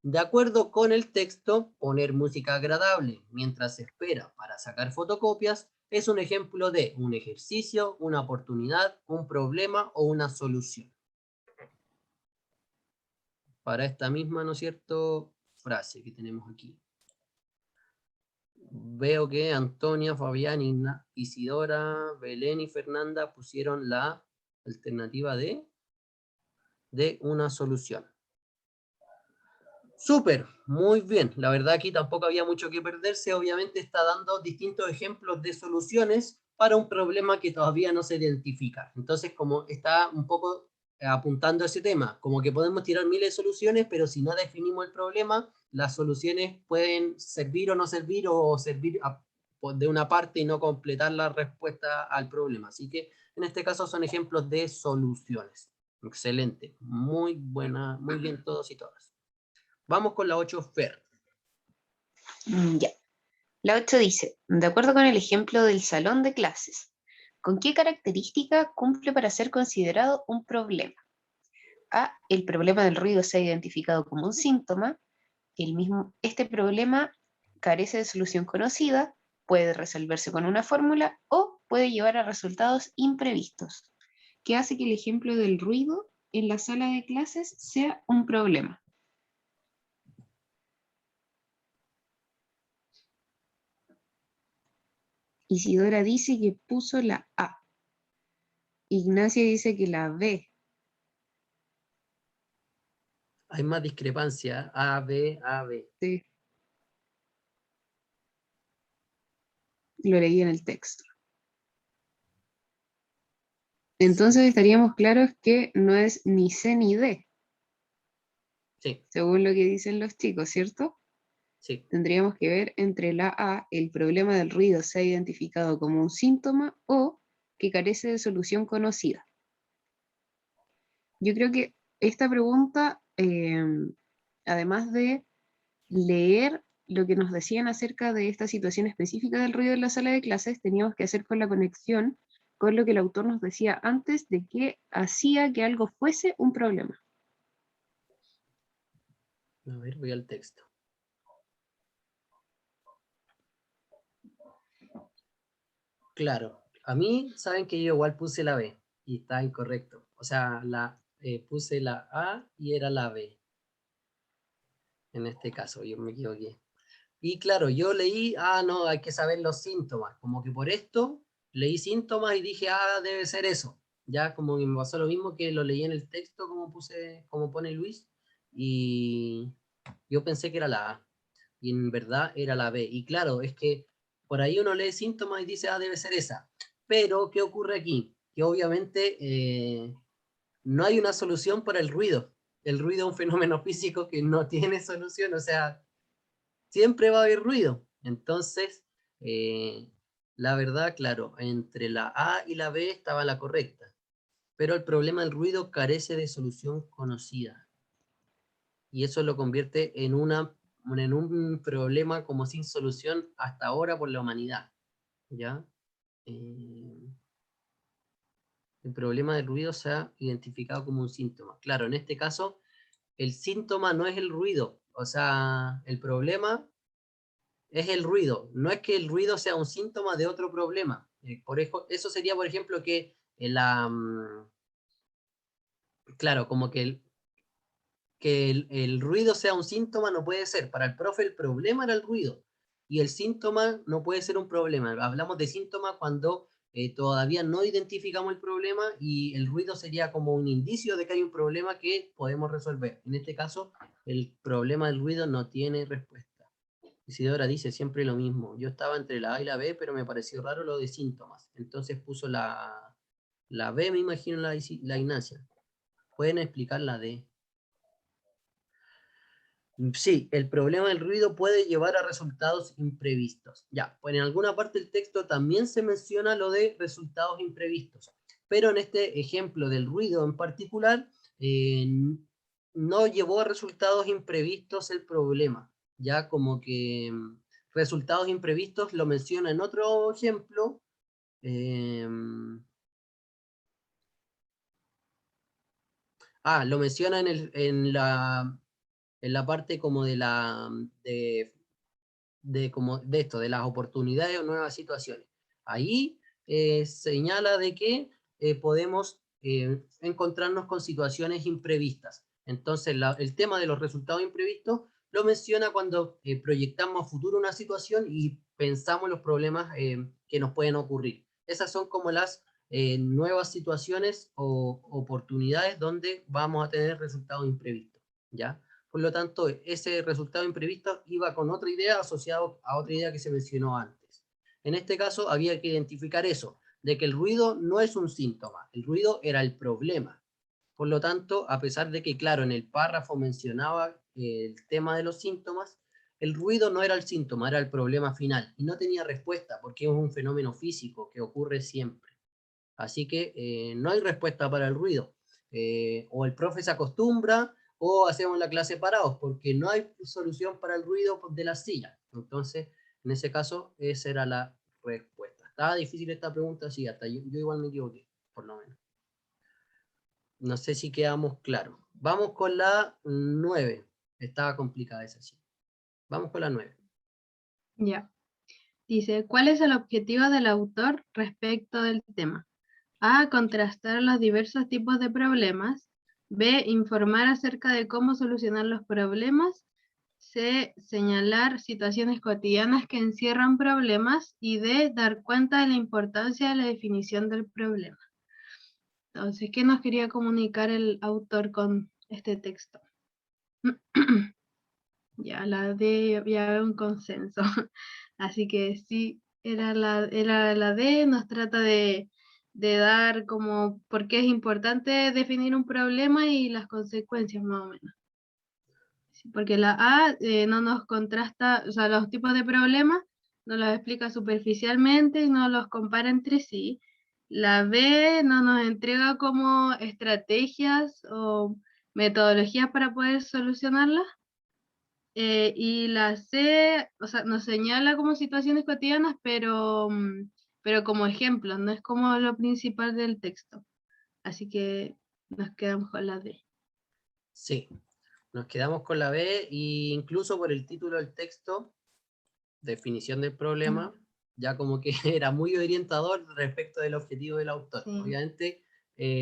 De acuerdo con el texto, poner música agradable mientras se espera para sacar fotocopias es un ejemplo de un ejercicio, una oportunidad, un problema o una solución. Para esta misma, ¿no es cierto?, frase que tenemos aquí. Veo que Antonia, Fabián, Isidora, Belén y Fernanda pusieron la alternativa de una solución. Súper, muy bien. La verdad aquí tampoco había mucho que perderse. Obviamente está dando distintos ejemplos de soluciones para un problema que todavía no se identifica. Entonces, como está un poco apuntando a ese tema, como que podemos tirar miles de soluciones, pero si no definimos el problema, las soluciones pueden servir o no servir, o servir de una parte y no completar la respuesta al problema. Así que en este caso son ejemplos de soluciones. Excelente, muy buena, muy bien todos y todas. Vamos con la 8, Fer. Ya. La 8 dice, de acuerdo con el ejemplo del salón de clases, ¿con qué característica cumple para ser considerado un problema? A, el problema del ruido se ha identificado como un síntoma. Este problema carece de solución conocida, puede resolverse con una fórmula o puede llevar a resultados imprevistos, que hace que el ejemplo del ruido en la sala de clases sea un problema. Isidora dice que puso la A. Ignacia dice que la B. Hay más discrepancia. A, B, A, B. Sí. Lo leí en el texto. Entonces estaríamos claros que no es ni C ni D. Sí. Según lo que dicen los chicos, ¿cierto? Sí. Tendríamos que ver entre la A, el problema del ruido se ha identificado como un síntoma, o que carece de solución conocida. Yo creo que esta pregunta, además de leer lo que nos decían acerca de esta situación específica del ruido en la sala de clases, teníamos que hacer con la conexión con lo que el autor nos decía antes de que hacía que algo fuese un problema. A ver, voy al texto. Claro, a mí, saben que yo igual puse la B y está incorrecto. O sea, puse la A y era la B. En este caso, yo me equivoqué. Y claro, yo leí, no, hay que saber los síntomas. Como que por esto leí síntomas y dije, debe ser eso. Ya como que me pasó lo mismo, que lo leí en el texto como pone Luis, y yo pensé que era la A. Y en verdad era la B. Y claro, es que por ahí uno lee síntomas y dice, debe ser esa. Pero, ¿qué ocurre aquí? Que obviamente no hay una solución para el ruido. El ruido es un fenómeno físico que no tiene solución, o sea, siempre va a haber ruido. Entonces, la verdad, claro, entre la A y la B estaba la correcta. Pero el problema del ruido carece de solución conocida. Y eso lo convierte en un problema como sin solución hasta ahora por la humanidad. ¿Ya? El problema del ruido se ha identificado como un síntoma. Claro, en este caso, el síntoma no es el ruido. O sea, el problema es el ruido. No es que el ruido sea un síntoma de otro problema. Eso sería, por ejemplo, que claro, como que el ruido sea un síntoma no puede ser. Para el profe el problema era el ruido y el síntoma no puede ser un problema. Hablamos de síntoma cuando todavía no identificamos el problema y el ruido sería como un indicio de que hay un problema que podemos resolver. En este caso, el problema del ruido no tiene respuesta. Isidora dice siempre lo mismo. Yo estaba entre la A y la B, pero me pareció raro lo de síntomas. Entonces puso la B, me imagino, la Ignacia. ¿Pueden explicar la D? Sí, el problema del ruido puede llevar a resultados imprevistos. Ya, pues en alguna parte del texto también se menciona lo de resultados imprevistos, pero en este ejemplo del ruido en particular, no llevó a resultados imprevistos el problema, ya como que resultados imprevistos lo menciona en otro ejemplo, lo menciona en la parte como de de las oportunidades o nuevas situaciones. Ahí señala de que podemos encontrarnos con situaciones imprevistas. Entonces, el tema de los resultados imprevistos lo menciona cuando proyectamos a futuro una situación y pensamos los problemas que nos pueden ocurrir. Esas son como las nuevas situaciones o oportunidades donde vamos a tener resultados imprevistos, ¿ya? Por lo tanto, ese resultado imprevisto iba con otra idea asociado a otra idea que se mencionó antes. En este caso, había que identificar eso, de que el ruido no es un síntoma, el ruido era el problema. Por lo tanto, a pesar de que, claro, en el párrafo mencionaba el tema de los síntomas, el ruido no era el síntoma, era el problema final. Y no tenía respuesta, porque es un fenómeno físico que ocurre siempre. Así que no hay respuesta para el ruido. O el profe se acostumbra o hacemos la clase parados, porque no hay solución para el ruido de la silla. Entonces, en ese caso, esa era la respuesta. Estaba difícil esta pregunta, sí, hasta yo igual me equivoqué, por lo menos. No sé si quedamos claros. Vamos con la 9. Estaba complicada esa, sí. Vamos con la 9. Ya. Dice, ¿cuál es el objetivo del autor respecto del tema? A, contrastar los diversos tipos de problemas. B, informar acerca de cómo solucionar los problemas. C, señalar situaciones cotidianas que encierran problemas. Y D, dar cuenta de la importancia de la definición del problema. Entonces, ¿qué nos quería comunicar el autor con este texto? Ya, la D, ya veo un consenso. Así que sí, era la D, nos trata de dar como por qué es importante definir un problema y las consecuencias más o menos. Sí, porque la A no nos contrasta, o sea, los tipos de problemas nos los explica superficialmente y no los compara entre sí. La B no nos entrega como estrategias o metodologías para poder solucionarlas. Y la C, o sea, nos señala como situaciones cotidianas, pero como ejemplos, no es como lo principal del texto. Así que nos quedamos con la D. Sí, nos quedamos con la B e incluso por el título del texto, definición del problema, ya como que era muy orientador respecto del objetivo del autor. Sí. Obviamente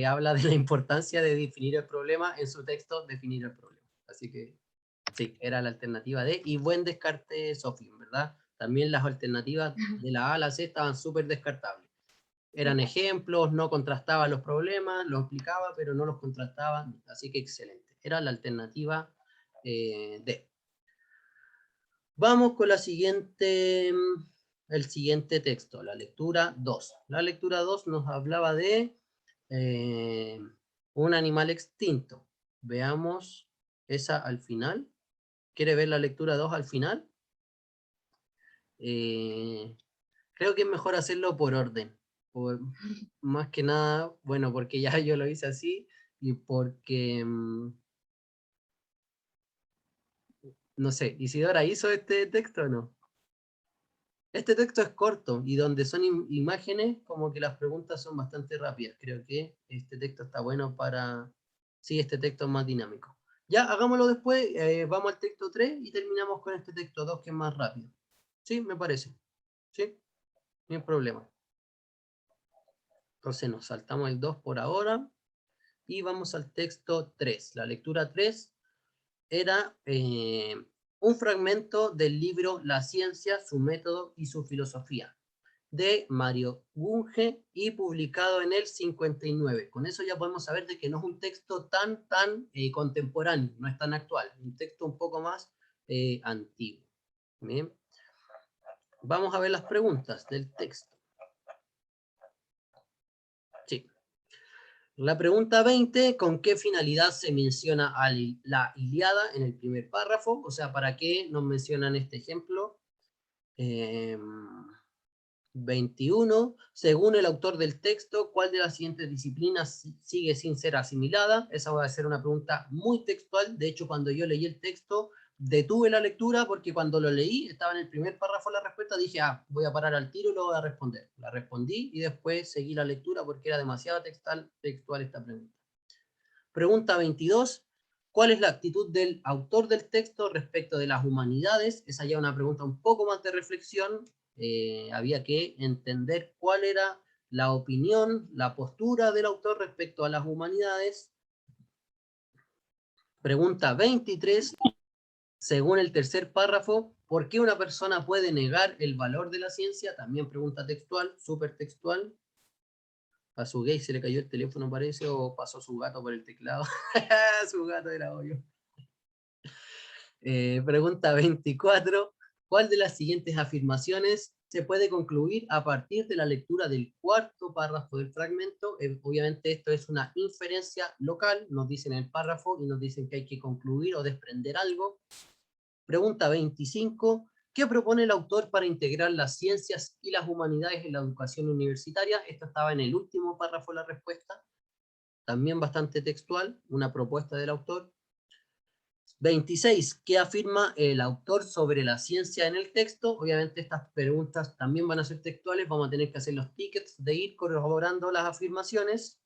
habla de la importancia de definir el problema, en su texto definir el problema. Así que sí, era la alternativa D, y buen descarte, Sofi, ¿verdad? También las alternativas de la A a la C estaban súper descartables. Eran ejemplos, no contrastaba los problemas, los explicaba, pero no los contrastaba, así que excelente. Era la alternativa D. Vamos con la siguiente, el siguiente texto, la lectura 2. La lectura 2 nos hablaba de un animal extinto. Veamos esa al final. ¿Quiere ver la lectura 2 al final? creo que es mejor hacerlo por orden. Más que nada, bueno, porque ya yo lo hice así y porque, no sé, ¿Isidora hizo este texto o no? Este texto es corto y donde son imágenes, como que las preguntas son bastante rápidas. Creo que este texto está bueno para... Sí, este texto es más dinámico. Ya, hagámoslo después, vamos al texto 3 y terminamos con este texto 2 que es más rápido. Sí, me parece. Sí, no hay problema. Entonces nos saltamos el 2 por ahora y vamos al texto 3. La lectura 3 era un fragmento del libro La ciencia, su método y su filosofía, de Mario Bunge y publicado en el 59. Con eso ya podemos saber de que no es un texto tan contemporáneo, no es tan actual, un texto un poco más antiguo. Bien. Vamos a ver las preguntas del texto. Sí. La pregunta 20, ¿con qué finalidad se menciona a la Ilíada en el primer párrafo? O sea, ¿para qué nos mencionan este ejemplo? 21, según el autor del texto, ¿cuál de las siguientes disciplinas sigue sin ser asimilada? Esa va a ser una pregunta muy textual. De hecho, cuando yo leí el texto, detuve la lectura porque cuando lo leí, estaba en el primer párrafo la respuesta, dije, voy a parar al tiro y lo voy a responder. La respondí y después seguí la lectura porque era demasiado textual esta pregunta. Pregunta 22. ¿Cuál es la actitud del autor del texto respecto de las humanidades? Esa ya es una pregunta un poco más de reflexión. Había que entender cuál era la opinión, la postura del autor respecto a las humanidades. Pregunta 23. Según el tercer párrafo, ¿por qué una persona puede negar el valor de la ciencia? También pregunta textual, súper textual. A su gay se le cayó el teléfono, parece, o pasó su gato por el teclado. Su gato era obvio. Pregunta 24. ¿Cuál de las siguientes afirmaciones se puede concluir a partir de la lectura del cuarto párrafo del fragmento? Obviamente esto es una inferencia local, nos dicen el párrafo y nos dicen que hay que concluir o desprender algo. Pregunta 25. ¿Qué propone el autor para integrar las ciencias y las humanidades en la educación universitaria? Esto estaba en el último párrafo de la respuesta, también bastante textual, una propuesta del autor. 26. ¿Qué afirma el autor sobre la ciencia en el texto? Obviamente estas preguntas también van a ser textuales, vamos a tener que hacer los tickets de ir corroborando las afirmaciones.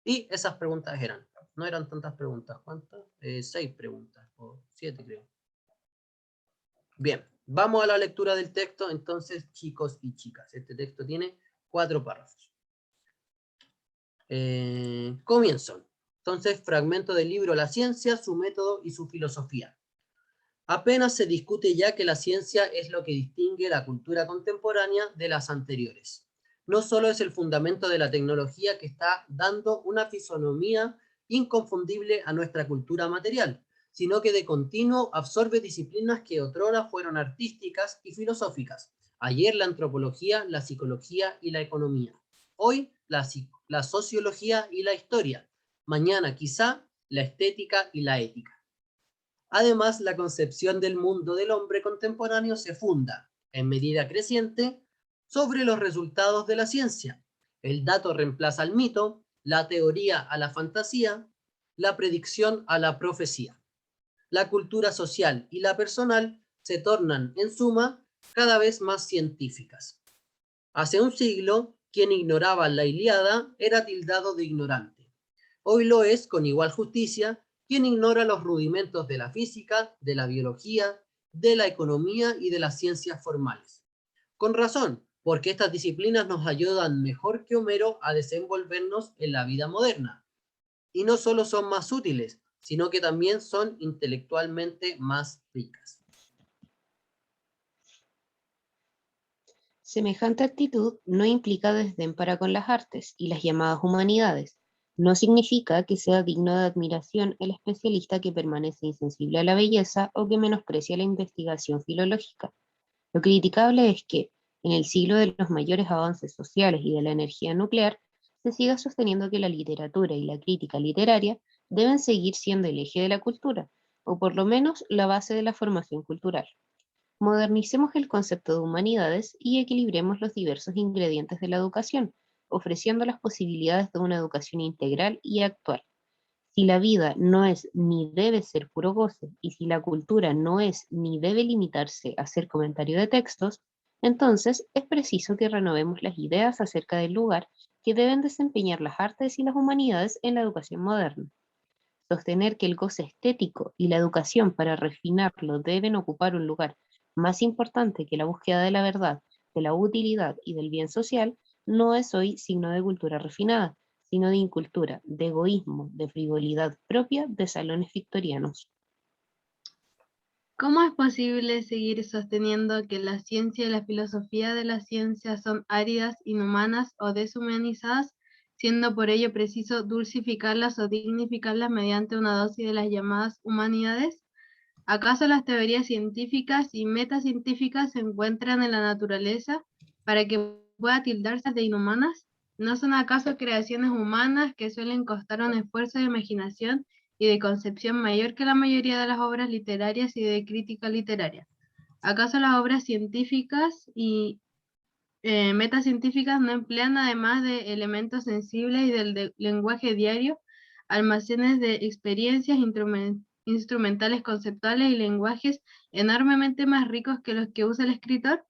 Y esas preguntas eran, no eran tantas preguntas, ¿cuántas? 6 preguntas, o 7 creo. Bien, vamos a la lectura del texto, entonces, chicos y chicas. Este texto tiene 4 párrafos. Comienzo. Entonces, fragmento del libro La ciencia, su método y su filosofía. Apenas se discute ya que la ciencia es lo que distingue la cultura contemporánea de las anteriores. No solo es el fundamento de la tecnología que está dando una fisonomía inconfundible a nuestra cultura material, sino que de continuo absorbe disciplinas que otrora fueron artísticas y filosóficas. Ayer la antropología, la psicología y la economía. Hoy la sociología y la historia. Mañana quizá la estética y la ética. Además, la concepción del mundo del hombre contemporáneo se funda, en medida creciente, sobre los resultados de la ciencia. El dato reemplaza al mito, la teoría a la fantasía, la predicción a la profecía. La cultura social y la personal se tornan, en suma, cada vez más científicas. Hace un siglo, quien ignoraba la Ilíada era tildado de ignorante. Hoy lo es, con igual justicia, quien ignora los rudimentos de la física, de la biología, de la economía y de las ciencias formales. Con razón, porque estas disciplinas nos ayudan mejor que Homero a desenvolvernos en la vida moderna. Y no solo son más útiles, sino que también son intelectualmente más ricas. Semejante actitud no implica desdén para con las artes y las llamadas humanidades. No significa que sea digno de admiración el especialista que permanece insensible a la belleza o que menosprecia la investigación filológica. Lo criticable es que, en el siglo de los mayores avances sociales y de la energía nuclear, se siga sosteniendo que la literatura y la crítica literaria deben seguir siendo el eje de la cultura, o por lo menos la base de la formación cultural. Modernicemos el concepto de humanidades y equilibremos los diversos ingredientes de la educación, ofreciendo las posibilidades de una educación integral y actual. Si la vida no es ni debe ser puro goce, y si la cultura no es ni debe limitarse a ser comentario de textos, entonces es preciso que renovemos las ideas acerca del lugar que deben desempeñar las artes y las humanidades en la educación moderna. Sostener que el goce estético y la educación para refinarlo deben ocupar un lugar más importante que la búsqueda de la verdad, de la utilidad y del bien social, no es hoy signo de cultura refinada, sino de incultura, de egoísmo, de frivolidad propia de salones victorianos. ¿Cómo es posible seguir sosteniendo que la ciencia y la filosofía de la ciencia son áridas, inhumanas o deshumanizadas, siendo por ello preciso dulcificarlas o dignificarlas mediante una dosis de las llamadas humanidades? ¿Acaso las teorías científicas y metacientíficas se encuentran en la naturaleza para que pueda tildarse de inhumanas? ¿No son acaso creaciones humanas que suelen costar un esfuerzo de imaginación y de concepción mayor que la mayoría de las obras literarias y de crítica literaria? ¿Acaso las obras científicas y metacientíficas no emplean, además de elementos sensibles y del lenguaje diario, almacenes de experiencias instrumentales conceptuales y lenguajes enormemente más ricos que los que usa el escritor?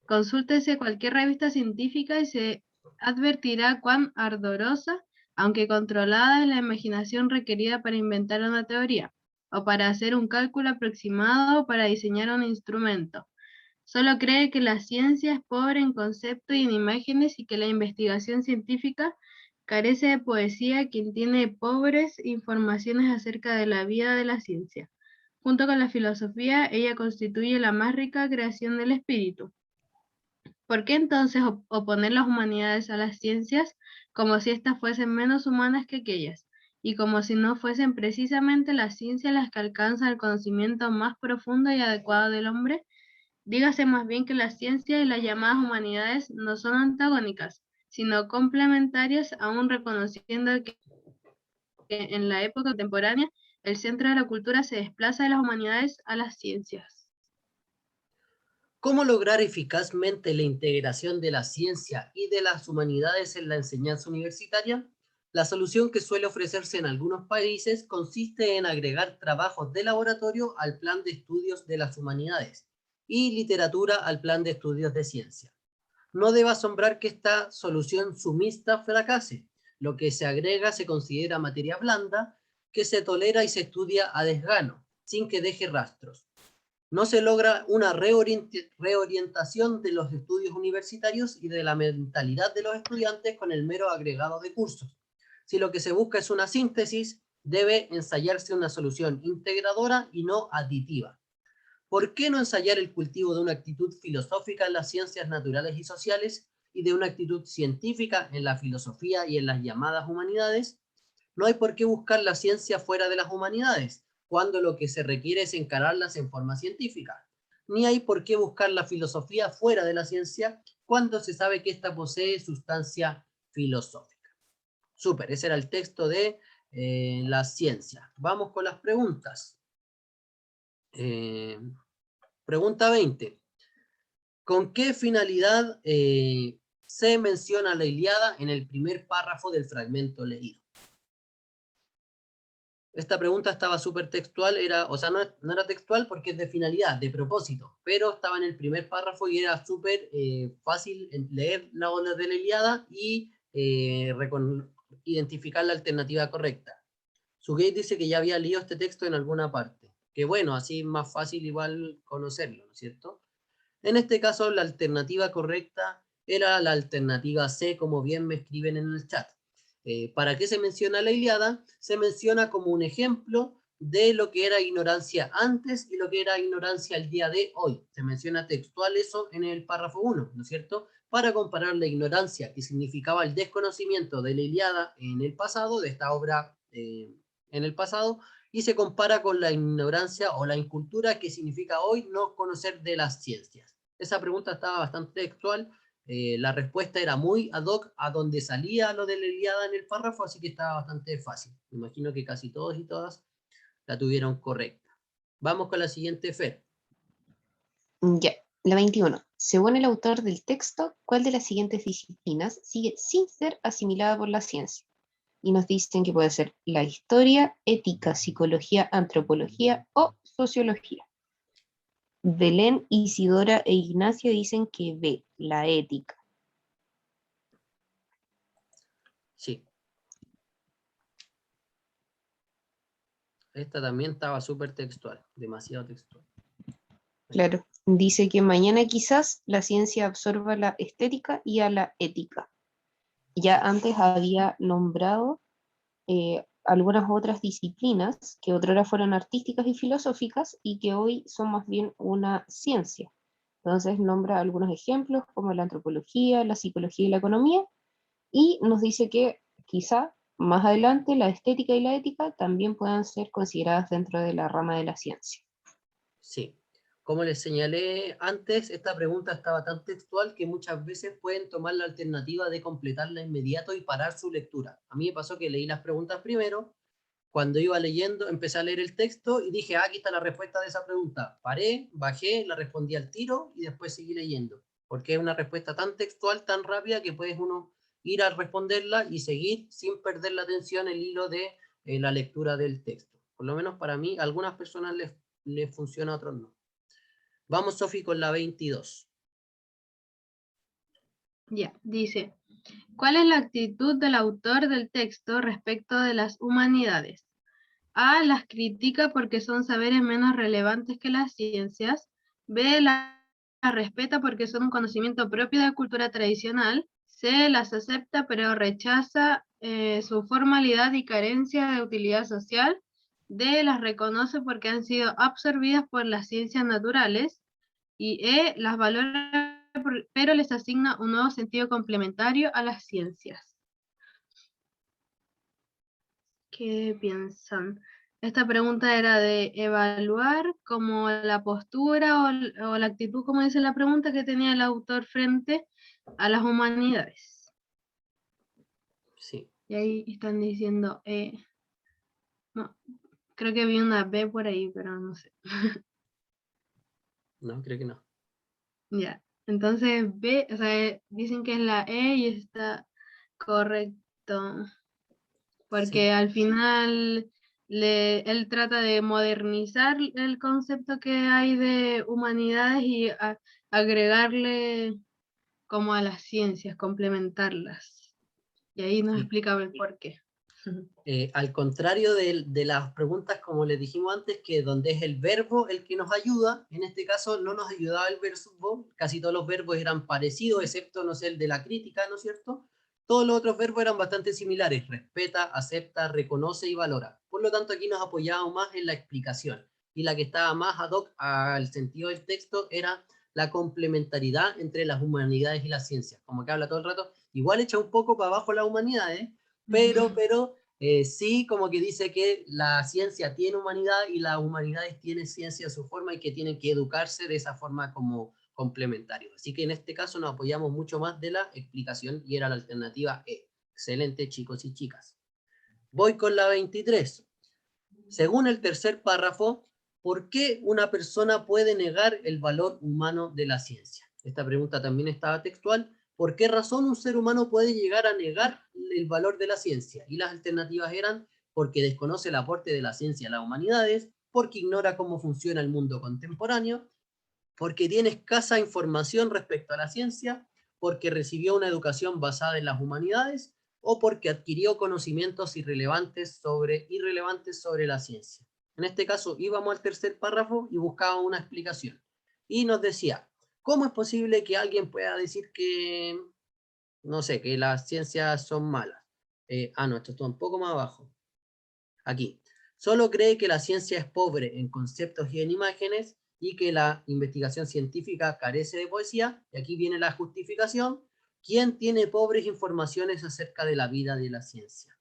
Consúltese cualquier revista científica y se advertirá cuán ardorosa, aunque controlada, es la imaginación requerida para inventar una teoría, o para hacer un cálculo aproximado, o para diseñar un instrumento. Solo cree que la ciencia es pobre en concepto y en imágenes, y que la investigación científica carece de poesía, quien tiene pobres informaciones acerca de la vida de la ciencia. Junto con la filosofía, ella constituye la más rica creación del espíritu. ¿Por qué entonces oponer las humanidades a las ciencias como si éstas fuesen menos humanas que aquellas, y como si no fuesen precisamente las ciencias las que alcanzan el conocimiento más profundo y adecuado del hombre? Dígase más bien que la ciencia y las llamadas humanidades no son antagónicas, sino complementarias, aún reconociendo que en la época contemporánea el centro de la cultura se desplaza de las humanidades a las ciencias. ¿Cómo lograr eficazmente la integración de la ciencia y de las humanidades en la enseñanza universitaria? La solución que suele ofrecerse en algunos países consiste en agregar trabajos de laboratorio al plan de estudios de las humanidades y literatura al plan de estudios de ciencia. No debe asombrar que esta solución sumista fracase. Lo que se agrega se considera materia blanda, que se tolera y se estudia a desgano, sin que deje rastros. No se logra una reorientación de los estudios universitarios y de la mentalidad de los estudiantes con el mero agregado de cursos. Si lo que se busca es una síntesis, debe ensayarse una solución integradora y no aditiva. ¿Por qué no ensayar el cultivo de una actitud filosófica en las ciencias naturales y sociales y de una actitud científica en la filosofía y en las llamadas humanidades? No hay por qué buscar la ciencia fuera de las humanidades, cuando lo que se requiere es encararlas en forma científica. Ni hay por qué buscar la filosofía fuera de la ciencia, cuando se sabe que ésta posee sustancia filosófica. Súper, ese era el texto de la ciencia. Vamos con las preguntas. Pregunta 20. ¿Con qué finalidad se menciona la Ilíada en el primer párrafo del fragmento leído? Esta pregunta estaba súper textual, no era textual porque es de finalidad, de propósito, pero estaba en el primer párrafo y era súper fácil leer la ola de la Ilíada y identificar la alternativa correcta. Sugate dice que ya había leído este texto en alguna parte, que bueno, así es más fácil igual conocerlo, ¿no es cierto? En este caso, la alternativa correcta era la alternativa C, como bien me escriben en el chat. ¿Para qué se menciona la Ilíada? Se menciona como un ejemplo de lo que era ignorancia antes y lo que era ignorancia el día de hoy. Se menciona textual eso en el párrafo 1, ¿no es cierto? Para comparar la ignorancia, que significaba el desconocimiento de la Ilíada en el pasado, de esta obra en el pasado, y se compara con la ignorancia o la incultura, que significa hoy no conocer de las ciencias. Esa pregunta estaba bastante textual. La respuesta era muy ad hoc a donde salía lo de la Ilíada en el párrafo, así que estaba bastante fácil. Me imagino que casi todos y todas la tuvieron correcta. Vamos con la siguiente, Fer. Ya, la 21. Según el autor del texto, ¿cuál de las siguientes disciplinas sigue sin ser asimilada por la ciencia? Y nos dicen que puede ser la historia, ética, psicología, antropología o sociología. Belén, Isidora e Ignacia dicen que B, la ética. Sí. Esta también estaba súper textual, demasiado textual. Claro, dice que mañana quizás la ciencia absorba la estética y a la ética. Ya antes había nombrado algunas otras disciplinas que otrora fueron artísticas y filosóficas y que hoy son más bien una ciencia. Entonces nombra algunos ejemplos como la antropología, la psicología y la economía, y nos dice que quizá más adelante la estética y la ética también puedan ser consideradas dentro de la rama de la ciencia. Sí. Como les señalé antes, esta pregunta estaba tan textual que muchas veces pueden tomar la alternativa de completarla inmediato y parar su lectura. A mí me pasó que leí las preguntas primero, cuando iba leyendo, empecé a leer el texto y dije, aquí está la respuesta de esa pregunta. Paré, bajé, la respondí al tiro y después seguí leyendo. Porque es una respuesta tan textual, tan rápida, que puedes uno ir a responderla y seguir sin perder la atención, el hilo de la lectura del texto. Por lo menos para mí, a algunas personas les funciona, a otros no. Vamos, Sofi, con la 22. Ya, dice, ¿cuál es la actitud del autor del texto respecto de las humanidades? A, las critica porque son saberes menos relevantes que las ciencias. B, las respeta porque son un conocimiento propio de cultura tradicional. C, las acepta pero rechaza su formalidad y carencia de utilidad social. D, las reconoce porque han sido absorbidas por las ciencias naturales. Y E, las valora pero les asigna un nuevo sentido complementario a las ciencias. ¿Qué piensan? Esta pregunta era de evaluar como la postura o la actitud, como dice la pregunta, que tenía el autor frente a las humanidades. Sí. Y ahí están diciendo, no, creo que vi una B por ahí, pero no sé. No, creo que no. Ya, entonces B, o sea, dicen que es la E y está correcto. Porque Sí. al final él trata de modernizar el concepto que hay de humanidades y agregarle como a las ciencias, complementarlas. Y ahí nos Sí. explica el por qué. Al contrario de las preguntas, como les dijimos antes, que donde es el verbo el que nos ayuda, en este caso no nos ayudaba el verbo, casi todos los verbos eran parecidos, excepto, no sé, el de la crítica, ¿no es cierto? Todos los otros verbos eran bastante similares: respeta, acepta, reconoce y valora. Por lo tanto, aquí nos apoyábamos más en la explicación, y la que estaba más ad hoc al sentido del texto era la complementariedad entre las humanidades y las ciencias, como que habla todo el rato, igual echa un poco para abajo las humanidades, pero sí, como que dice que la ciencia tiene humanidad y las humanidades tienen ciencia a su forma y que tienen que educarse de esa forma como complementario. Así que en este caso nos apoyamos mucho más de la explicación y era la alternativa E. Excelente, chicos y chicas. Voy con la 23. Según el tercer párrafo, ¿por qué una persona puede negar el valor humano de la ciencia? Esta pregunta también estaba textual. ¿Por qué razón un ser humano puede llegar a negar el valor de la ciencia? Y las alternativas eran: porque desconoce el aporte de la ciencia a las humanidades, porque ignora cómo funciona el mundo contemporáneo, porque tiene escasa información respecto a la ciencia, porque recibió una educación basada en las humanidades, o porque adquirió conocimientos irrelevantes sobre la ciencia. En este caso íbamos al tercer párrafo y buscábamos una explicación. Y nos decía, ¿cómo es posible que alguien pueda decir que, no sé, que las ciencias son malas? No, esto está un poco más abajo. Aquí. Solo cree que la ciencia es pobre en conceptos y en imágenes y que la investigación científica carece de poesía. Y aquí viene la justificación. ¿Quién tiene pobres informaciones acerca de la vida de la ciencia?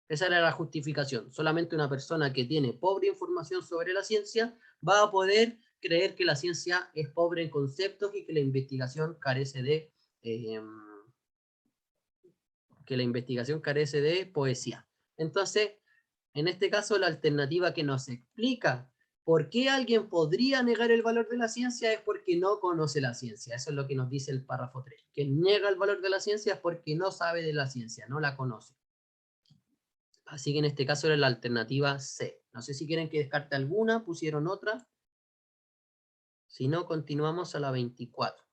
Esa era la justificación. Solamente una persona que tiene pobre información sobre la ciencia va a poder creer que la ciencia es pobre en conceptos y que la investigación carece de poesía. Entonces, en este caso, la alternativa que nos explica ¿Por qué alguien podría negar el valor de la ciencia? Es porque no conoce la ciencia. Eso es lo que nos dice el párrafo 3. Quien niega el valor de la ciencia es porque no sabe de la ciencia, no la conoce. Así que en este caso era la alternativa C. No sé si quieren que descarte alguna, pusieron otra. Si no, continuamos a la 24.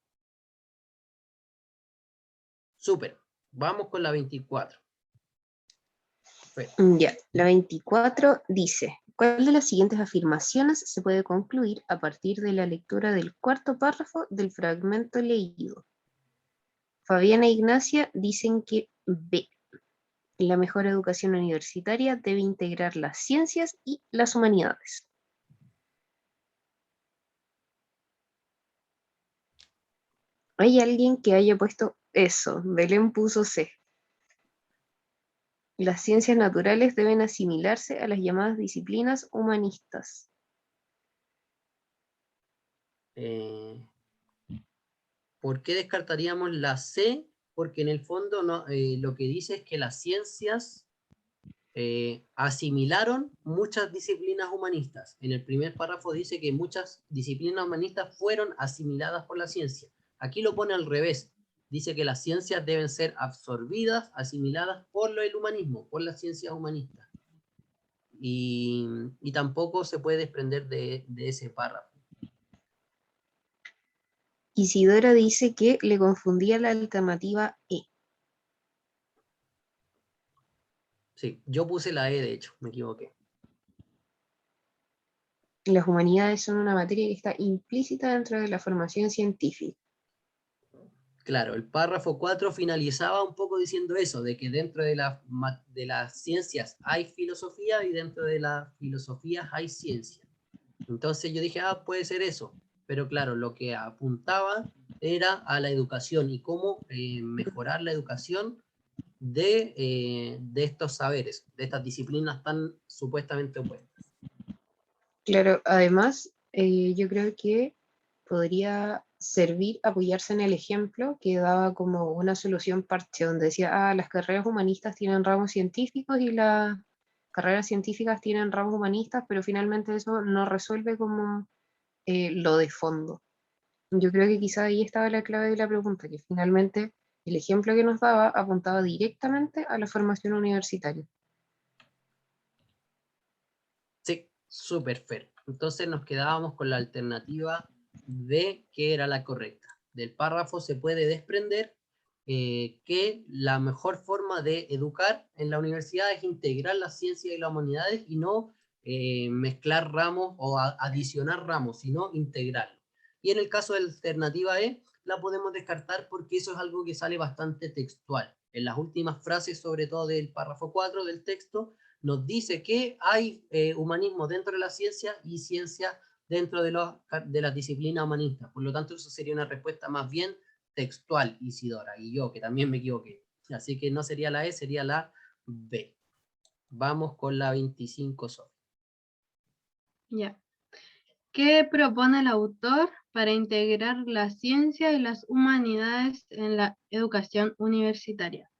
Súper. Vamos con la 24. Ya, la 24 dice, ¿cuál de las siguientes afirmaciones se puede concluir a partir de la lectura del cuarto párrafo del fragmento leído? Fabiana e Ignacia dicen que B. La mejor educación universitaria debe integrar las ciencias y las humanidades. ¿Hay alguien que haya puesto eso? Belén puso C. Las ciencias naturales deben asimilarse a las llamadas disciplinas humanistas. ¿Por qué descartaríamos la C? Porque en el fondo no, lo que dice es que las ciencias asimilaron muchas disciplinas humanistas. En el primer párrafo dice que muchas disciplinas humanistas fueron asimiladas por la ciencia. Aquí lo pone al revés. Dice que las ciencias deben ser absorbidas, asimiladas por el humanismo, por las ciencias humanistas. Y tampoco se puede desprender de ese párrafo. Isidora dice que le confundía la alternativa E. Sí, yo puse la E, de hecho, me equivoqué. Las humanidades son una materia que está implícita dentro de la formación científica. Claro, el párrafo 4 finalizaba un poco diciendo eso, de que dentro de las ciencias hay filosofía y dentro de las filosofías hay ciencia. Entonces yo dije, puede ser eso. Pero claro, lo que apuntaba era a la educación y cómo mejorar la educación de estos saberes, de estas disciplinas tan supuestamente opuestas. Claro, además, yo creo que podría servir apoyarse en el ejemplo que daba como una solución parche, donde decía, las carreras humanistas tienen ramos científicos y las carreras científicas tienen ramos humanistas, pero finalmente eso no resuelve como lo de fondo. Yo creo que quizá ahí estaba la clave de la pregunta, que finalmente el ejemplo que nos daba apuntaba directamente a la formación universitaria. Sí, súper fair. Entonces nos quedábamos con la alternativa D, que era la correcta. Del párrafo se puede desprender que la mejor forma de educar en la universidad es integrar las ciencias y las humanidades y no mezclar ramos o adicionar ramos, sino integrarlo. Y en el caso de la alternativa E, la podemos descartar porque eso es algo que sale bastante textual. En las últimas frases, sobre todo del párrafo 4 del texto, nos dice que hay humanismo dentro de la ciencia y ciencia dentro de las disciplinas humanistas. Por lo tanto, eso sería una respuesta más bien textual, Isidora, y yo, que también me equivoqué. Así que no sería la E, sería la B. Vamos con la 25, Sofía. Ya. ¿Qué propone el autor para integrar la ciencia y las humanidades en la educación universitaria?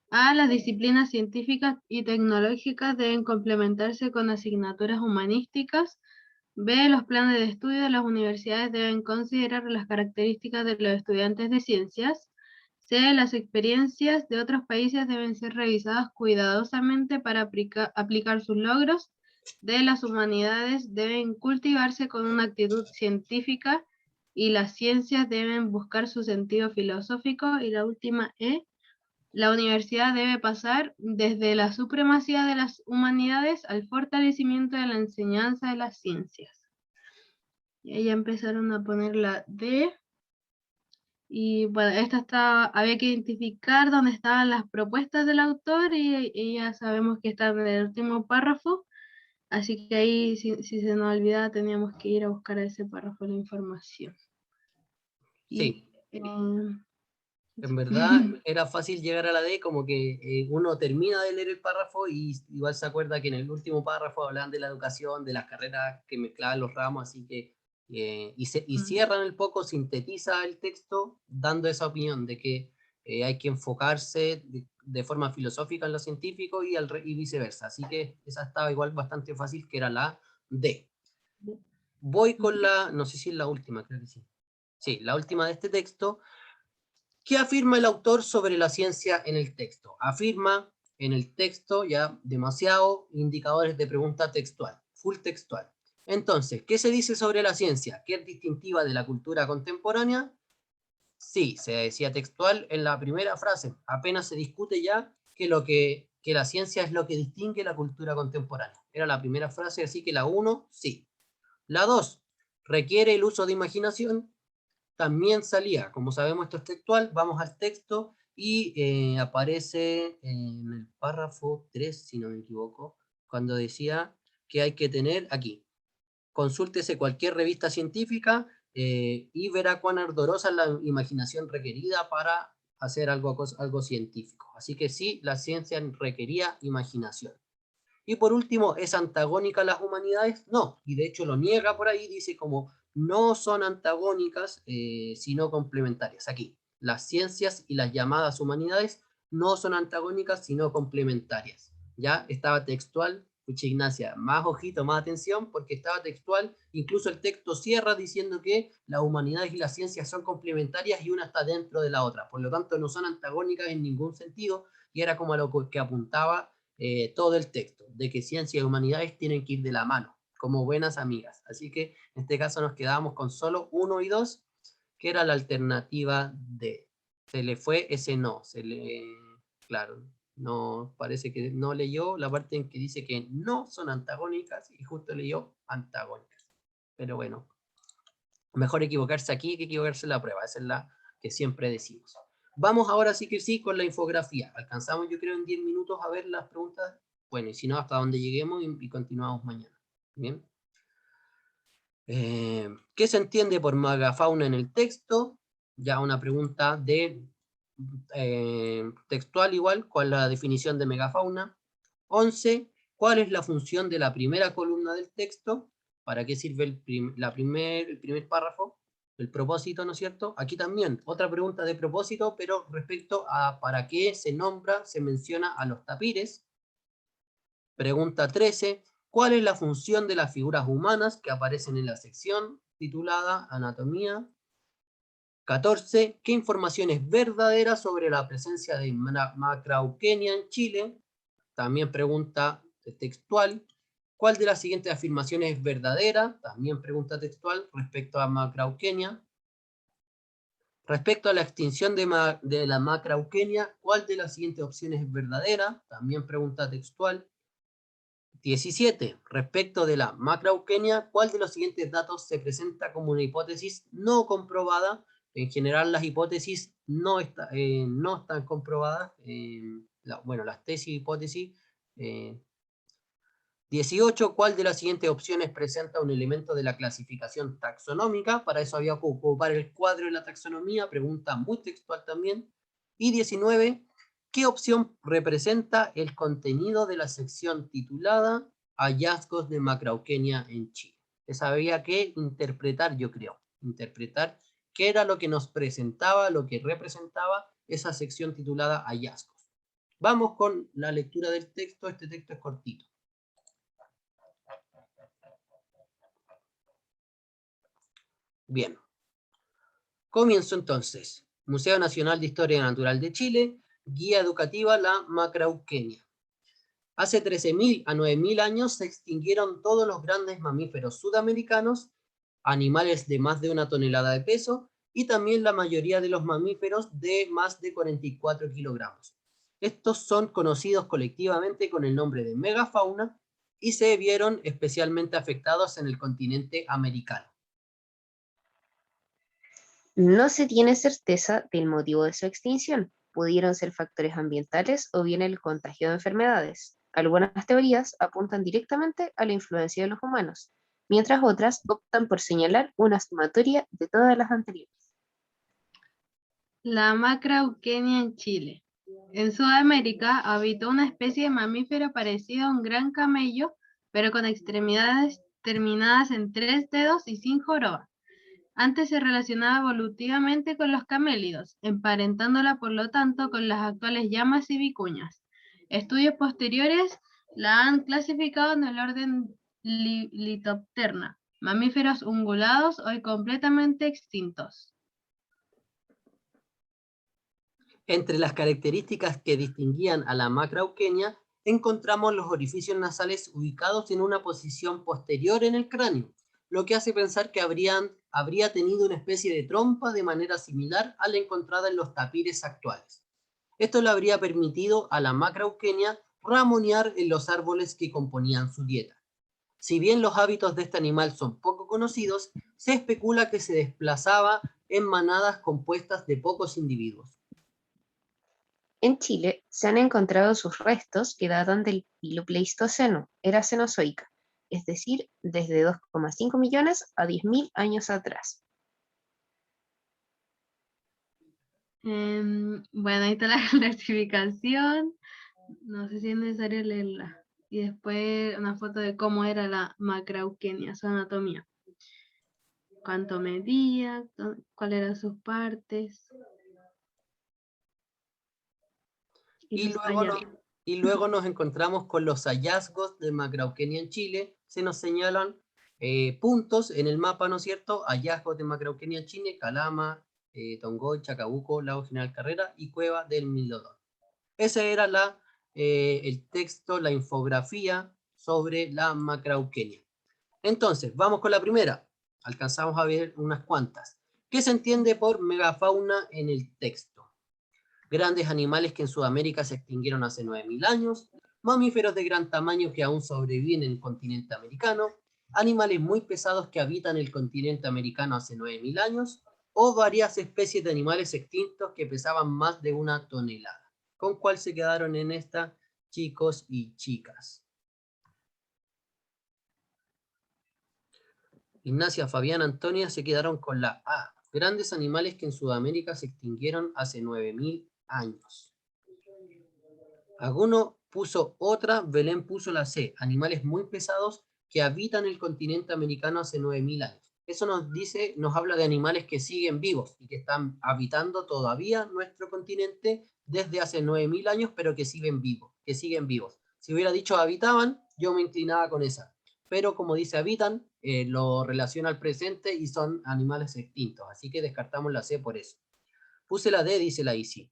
A. Las disciplinas científicas y tecnológicas deben complementarse con asignaturas humanísticas. B. Los planes de estudio de las universidades deben considerar las características de los estudiantes de ciencias. C. Las experiencias de otros países deben ser revisadas cuidadosamente para aplicar sus logros. D. Las humanidades deben cultivarse con una actitud científica y las ciencias deben buscar su sentido filosófico. Y la última E. La universidad debe pasar desde la supremacía de las humanidades al fortalecimiento de la enseñanza de las ciencias. Y ahí ya empezaron a poner la D. Y bueno, había que identificar dónde estaban las propuestas del autor y ya sabemos que están en el último párrafo. Así que ahí, si se nos olvidaba, teníamos que ir a buscar a ese párrafo la información. Sí. Y, en verdad era fácil llegar a la D, como que uno termina de leer el párrafo y igual se acuerda que en el último párrafo hablaban de la educación, de las carreras que mezclaban los ramos, así que y cierran el poco, sintetiza el texto dando esa opinión de que hay que enfocarse de forma filosófica en lo científico y viceversa, así que esa estaba igual bastante fácil, que era la D. Voy con la, no sé si es la última, creo que sí. Sí, la última de este texto. ¿Qué afirma el autor sobre la ciencia en el texto? Afirma en el texto ya demasiado indicadores de pregunta textual, full textual. Entonces, ¿qué se dice sobre la ciencia? ¿Qué es distintiva de la cultura contemporánea? Sí, se decía textual en la primera frase. Apenas se discute ya que la ciencia es lo que distingue la cultura contemporánea. Era la primera frase, así que la 1, sí. La 2, requiere el uso de imaginación. También salía, como sabemos esto es textual, vamos al texto y aparece en el párrafo 3, si no me equivoco, cuando decía que hay que tener aquí, consúltese cualquier revista científica y verá cuán ardorosa es la imaginación requerida para hacer algo científico. Así que sí, la ciencia requería imaginación. Y por último, ¿es antagónica a las humanidades? No, y de hecho lo niega por ahí, dice como no son antagónicas, sino complementarias. Aquí, las ciencias y las llamadas humanidades no son antagónicas, sino complementarias. Ya estaba textual, pucha Ignacia, más ojito, más atención, porque estaba textual, incluso el texto cierra diciendo que las humanidades y las ciencias son complementarias y una está dentro de la otra, por lo tanto no son antagónicas en ningún sentido, y era como a lo que apuntaba todo el texto, de que ciencia y humanidades tienen que ir de la mano, como buenas amigas. Así que en este caso nos quedamos con solo 1 y 2, que era la alternativa D. Se le fue ese no, claro, no, parece que no leyó la parte en que dice que no son antagónicas y justo leyó antagónicas. Pero bueno, mejor equivocarse aquí que equivocarse en la prueba, esa es la que siempre decimos. Vamos ahora sí que sí con la infografía. Alcanzamos yo creo en 10 minutos a ver las preguntas. Bueno, y si no, hasta donde lleguemos y continuamos mañana. Bien. ¿Qué se entiende por megafauna en el texto? Ya una pregunta de textual igual, ¿cuál es la definición de megafauna? 11. ¿Cuál es la función de la primera columna del texto? ¿Para qué sirve el primer párrafo? El propósito, ¿no es cierto? Aquí también, otra pregunta de propósito, pero respecto a para qué se nombra, se menciona a los tapires. Pregunta 13. ¿Cuál es la función de las figuras humanas que aparecen en la sección titulada Anatomía? 14. ¿Qué información es verdadera sobre la presencia de Macrauchenia en Chile? También pregunta textual. ¿Cuál de las siguientes afirmaciones es verdadera? También pregunta textual respecto a Macrauchenia. Respecto a la extinción de la Macrauchenia, ¿cuál de las siguientes opciones es verdadera? También pregunta textual. 17. Respecto de la Macrauchenia, ¿cuál de los siguientes datos se presenta como una hipótesis no comprobada? En general las hipótesis no están comprobadas. Bueno, las tesis y hipótesis. 18. ¿Cuál de las siguientes opciones presenta un elemento de la clasificación taxonómica? Para eso había que ocupar el cuadro de la taxonomía, pregunta muy textual también. Y 19. ¿Qué opción representa el contenido de la sección titulada Hallazgos de Macrauchenia en Chile? Esa había que interpretar, yo creo. Interpretar qué era lo que nos presentaba, lo que representaba esa sección titulada Hallazgos. Vamos con la lectura del texto. Este texto es cortito. Bien. Comienzo entonces. Museo Nacional de Historia Natural de Chile, Guía Educativa La Macrauchenia. Hace 13.000 a 9.000 años se extinguieron todos los grandes mamíferos sudamericanos, animales de más de 1 tonelada de peso, y también la mayoría de los mamíferos de más de 44 kilogramos. Estos son conocidos colectivamente con el nombre de megafauna y se vieron especialmente afectados en el continente americano. No se tiene certeza del motivo de su extinción. Pudieron ser factores ambientales o bien el contagio de enfermedades. Algunas teorías apuntan directamente a la influencia de los humanos, mientras otras optan por señalar una sumatoria de todas las anteriores. La Macrauchenia en Chile. En Sudamérica habitó una especie de mamífero parecido a un gran camello, pero con extremidades terminadas en 3 dedos y sin joroba. Antes se relacionaba evolutivamente con los camélidos, emparentándola por lo tanto con las actuales llamas y vicuñas. Estudios posteriores la han clasificado en el orden Litopterna, Mamíferos ungulados hoy completamente extintos. Entre las características que distinguían a la macrauquenia, encontramos los orificios nasales ubicados en una posición posterior en el cráneo, lo que hace pensar que habría tenido una especie de trompa de manera similar a la encontrada en los tapires actuales. Esto le habría permitido a la macrauquenia ramonear en los árboles que componían su dieta. Si bien los hábitos de este animal son poco conocidos, se especula que se desplazaba en manadas compuestas de pocos individuos. En Chile se han encontrado sus restos que datan del Pilopleistoceno, era cenozoica, es decir, desde 2,5 millones a 10.000 años atrás. Bueno, ahí está la clasificación. No sé si es necesario leerla. Y después una foto de cómo era la macrauquenia, su anatomía. Cuánto medía, cuáles eran sus partes. Y luego nos encontramos con los hallazgos de macrauquenia en Chile. Se nos señalan puntos en el mapa, ¿no es cierto? Hallazgos de macrauquenia en Chile: Calama, Tongoy, Chacabuco, Lago General Carrera y Cueva del Milodón. Ese era el texto, la infografía sobre la macrauquenia. Entonces, vamos con la primera. Alcanzamos a ver unas cuantas. ¿Qué se entiende por megafauna en el texto? Grandes animales que en Sudamérica se extinguieron hace 9.000 años, mamíferos de gran tamaño que aún sobreviven en el continente americano, animales muy pesados que habitan el continente americano hace 9.000 años, o varias especies de animales extintos que pesaban más de 1 tonelada. ¿Con cuál se quedaron en esta, chicos y chicas? Ignacia, Fabián, Antonia se quedaron con la A. Grandes animales que en Sudamérica se extinguieron hace 9.000 años. Alguno puso otra, Belén puso la C. Animales muy pesados que habitan el continente americano hace 9.000 años. Eso nos habla de animales que siguen vivos y que están habitando todavía nuestro continente desde hace 9.000 años, pero que siguen vivos. Si hubiera dicho habitaban, yo me inclinaba con esa. Pero como dice habitan, lo relaciona al presente y son animales extintos. Así que descartamos la C por eso. Puse la D, dice la Isi.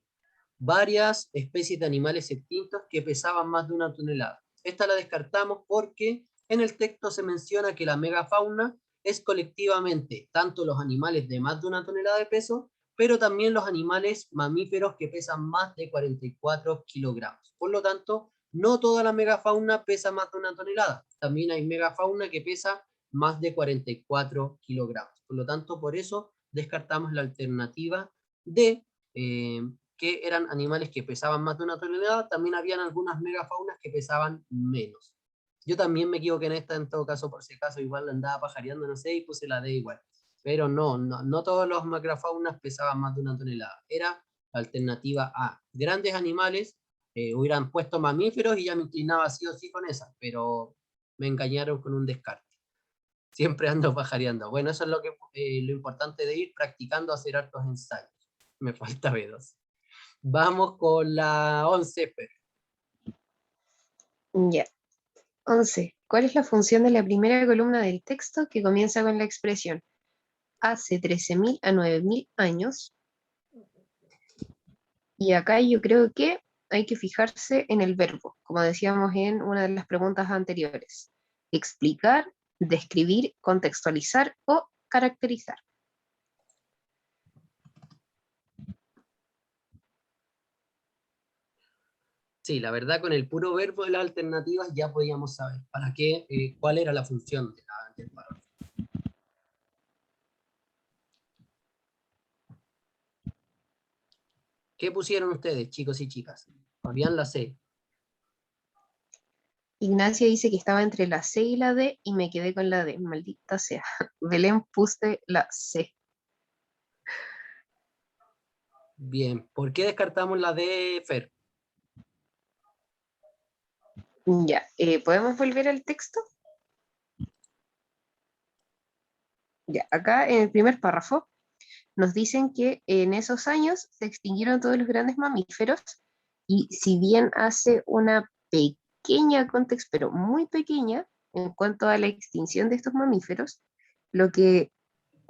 Varias especies de animales extintos que pesaban más de 1 tonelada. Esta la descartamos porque en el texto se menciona que la megafauna es colectivamente tanto los animales de más de 1 tonelada de peso, pero también los animales mamíferos que pesan más de 44 kilogramos. Por lo tanto, no toda la megafauna pesa más de 1 tonelada. También hay megafauna que pesa más de 44 kilogramos. Por lo tanto, por eso descartamos la alternativa de que eran animales que pesaban más de 1 tonelada. También habían algunas megafaunas que pesaban menos. Yo también me equivoqué en esta, en todo caso, por si acaso, igual andaba pajareando, no sé, y puse la D igual. Pero no todos los macrofaunas pesaban más de 1 tonelada. Era la alternativa A. Grandes animales, hubieran puesto mamíferos y ya me inclinaba sí o sí con esa, pero me engañaron con un descarte. Siempre ando pajareando. Bueno, eso es lo importante de ir practicando, hacer hartos ensayos. Me falta B2. Vamos con la 11, Fer. Ya. 11. ¿Cuál es la función de la primera columna del texto que comienza con la expresión hace 13.000 a 9.000 años? Y acá yo creo que hay que fijarse en el verbo, como decíamos en una de las preguntas anteriores. Explicar, describir, contextualizar o caracterizar. Sí, la verdad, con el puro verbo de las alternativas ya podíamos saber para qué, cuál era la función del párrafo. ¿Qué pusieron ustedes, chicos y chicas? Fabián, la C. Ignacia dice que estaba entre la C y la D y me quedé con la D, maldita sea. Belén puse la C. Bien, ¿por qué descartamos la D, Fer? Ya, ¿podemos volver al texto? Ya, acá en el primer párrafo nos dicen que en esos años se extinguieron todos los grandes mamíferos y si bien hace una pequeña contexto, pero muy pequeña en cuanto a la extinción de estos mamíferos, lo que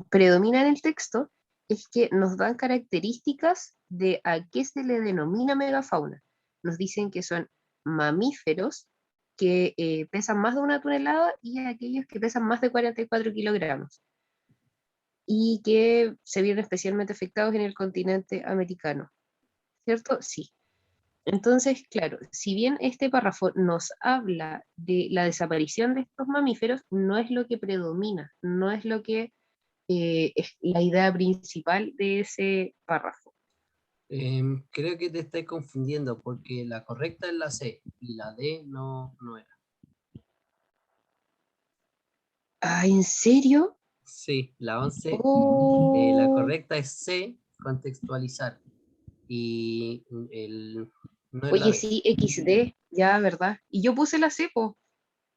predomina en el texto es que nos dan características de a qué se le denomina megafauna. Nos dicen que son mamíferos que pesan más de 1 tonelada y aquellos que pesan más de 44 kilogramos y que se vieron especialmente afectados en el continente americano. ¿Cierto? Sí. Entonces, claro, si bien este párrafo nos habla de la desaparición de estos mamíferos, no es lo que predomina, no es lo que es la idea principal de ese párrafo. Creo que te estás confundiendo porque la correcta es la C y la D no era. Ah, ¿en serio? Sí, la 11, la Oh, correcta es C, contextualizar. Y no es la oye, B. sí, XD, ya, ¿verdad? Y yo puse la C, po.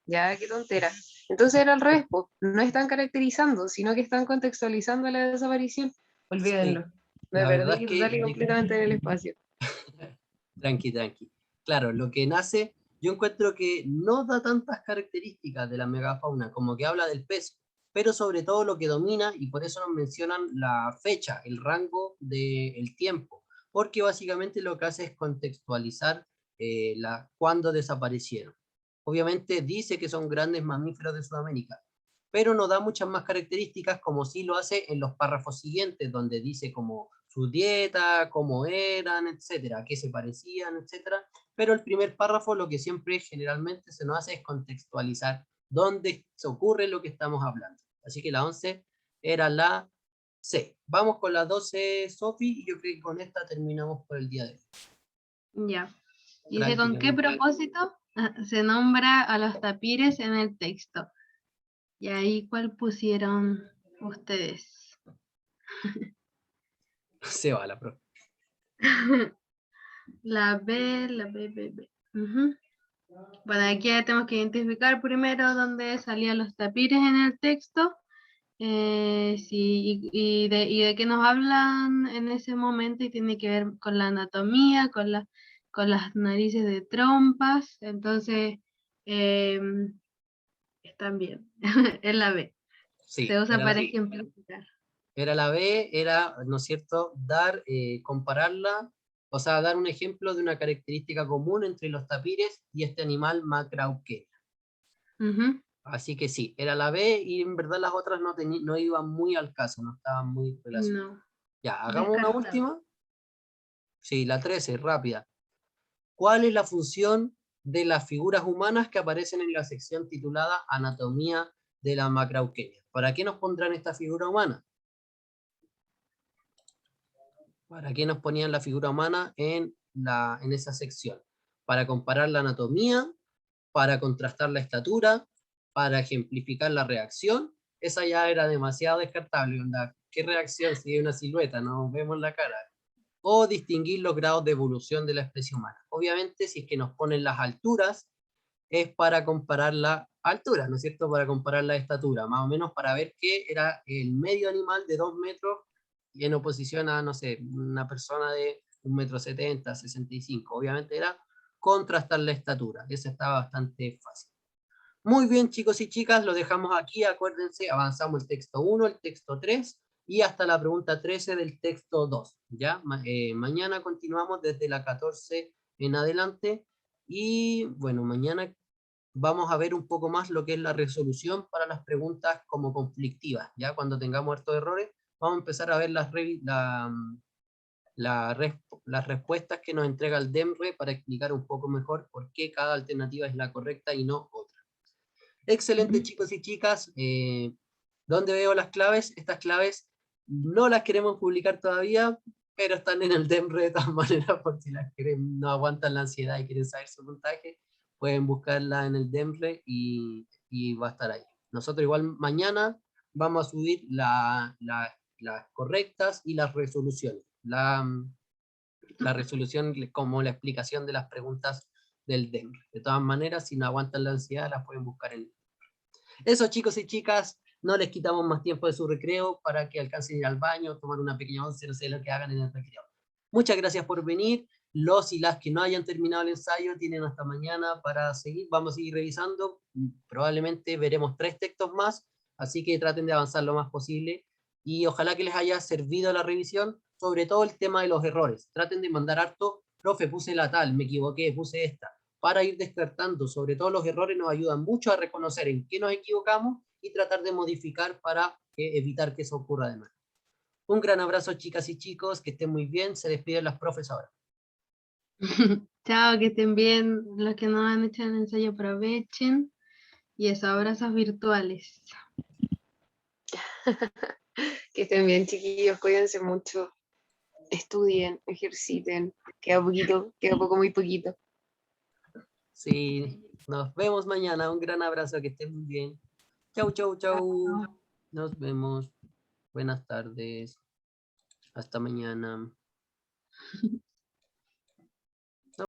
Ya, qué tontera. Entonces era al revés, po. No están caracterizando, sino que están contextualizando la desaparición. Sí, Olvídenlo. Me la verdad es perdí total que y completamente en el espacio. tranqui. Claro, lo que nace, yo encuentro que no da tantas características de la megafauna, como que habla del peso, pero sobre todo lo que domina, y por eso nos mencionan la fecha, el rango del tiempo, porque básicamente lo que hace es contextualizar cuándo desaparecieron. Obviamente dice que son grandes mamíferos de Sudamérica, pero no da muchas más características como sí lo hace en los párrafos siguientes, donde dice como su dieta, cómo eran, etcétera, a qué se parecían, etcétera. Pero el primer párrafo lo que siempre generalmente se nos hace es contextualizar dónde se ocurre lo que estamos hablando. Así que la 11 era la C. Vamos con la 12, Sofi, y yo creo que con esta terminamos por el día de hoy. Ya. Dice, ¿con qué propósito se nombra a los tapires en el texto? Y ahí, ¿cuál pusieron ustedes? Se va la profe. La B. Ujú. Bueno, aquí tenemos que identificar primero dónde salían los tapires en el texto. Sí, y de qué nos hablan en ese momento y tiene que ver con la anatomía, con las narices de trompas. Entonces, están bien. Es la B. Sí, Se usa para ejemplificar. era la B, era, ¿no es cierto?, compararla, o sea, dar un ejemplo de una característica común entre los tapires y este animal macrauquenia. Ujú. Así que sí, era la B y en verdad las otras no iban muy al caso, no estaban muy relacionadas. No, Ya, hagamos una descartado. última. Sí, la 13, rápida. ¿Cuál es la función de las figuras humanas que aparecen en la sección titulada Anatomía de la macrauquenia? ¿Para qué nos pondrán esta figura humana? ¿Para qué nos ponían la figura humana en esa sección? Para comparar la anatomía, para contrastar la estatura, para ejemplificar la reacción. Esa ya era demasiado descartable, onda. ¿Qué reacción si hay una silueta? No vemos la cara. O distinguir los grados de evolución de la especie humana. Obviamente, si es que nos ponen las alturas, es para comparar la altura, ¿no es cierto? Para comparar la estatura, más o menos para ver qué era el medio animal de 2 metros y en oposición a, no sé, una persona de 1,70 m, 65. Obviamente era contrastar la estatura. Eso está bastante fácil. Muy bien, chicos y chicas, lo dejamos aquí. Acuérdense, avanzamos el texto 1, el texto 3 y hasta la pregunta 13 del texto 2. ¿Ya? Mañana continuamos desde la 14 en adelante. Y bueno, mañana vamos a ver un poco más lo que es la resolución para las preguntas como conflictivas. Ya cuando tengamos estos errores, vamos a empezar a ver las respuestas que nos entrega el DEMRE para explicar un poco mejor por qué cada alternativa es la correcta y no otra. Excelente, chicos y chicas. ¿Dónde veo las claves? Estas claves no las queremos publicar todavía, pero están en el DEMRE de todas maneras, por si las quieren, no aguantan la ansiedad y quieren saber su puntaje, pueden buscarla en el DEMRE y va a estar ahí. Nosotros igual mañana vamos a subir las correctas y las resoluciones. La resolución como la explicación de las preguntas del DEMRE. De todas maneras, si no aguantan la ansiedad, las pueden buscar en el. Eso, chicos y chicas, no les quitamos más tiempo de su recreo para que alcancen a ir al baño, tomar una pequeña once, no sé lo que hagan en el recreo. Muchas gracias por venir. Los y las que no hayan terminado el ensayo tienen hasta mañana para seguir. Vamos a seguir revisando. Probablemente veremos 3 textos más Así que traten de avanzar lo más posible y ojalá que les haya servido la revisión, sobre todo el tema de los errores. Traten de mandar harto, profe, puse la tal, me equivoqué, puse esta, para ir descartando. Sobre todo los errores nos ayudan mucho a reconocer en qué nos equivocamos y tratar de modificar para evitar que eso ocurra de nuevo. Un gran abrazo, chicas y chicos, que estén muy bien. Se despiden las profes ahora. Chao, que estén bien. Los que no han hecho el ensayo aprovechen. Y eso, abrazos virtuales. Que estén bien, chiquillos, cuídense mucho. Estudien, ejerciten. Queda poquito, queda poco, muy poquito. Sí, nos vemos mañana. Un gran abrazo, que estén muy bien. Chau, chau, chau. Nos vemos. Buenas tardes. Hasta mañana.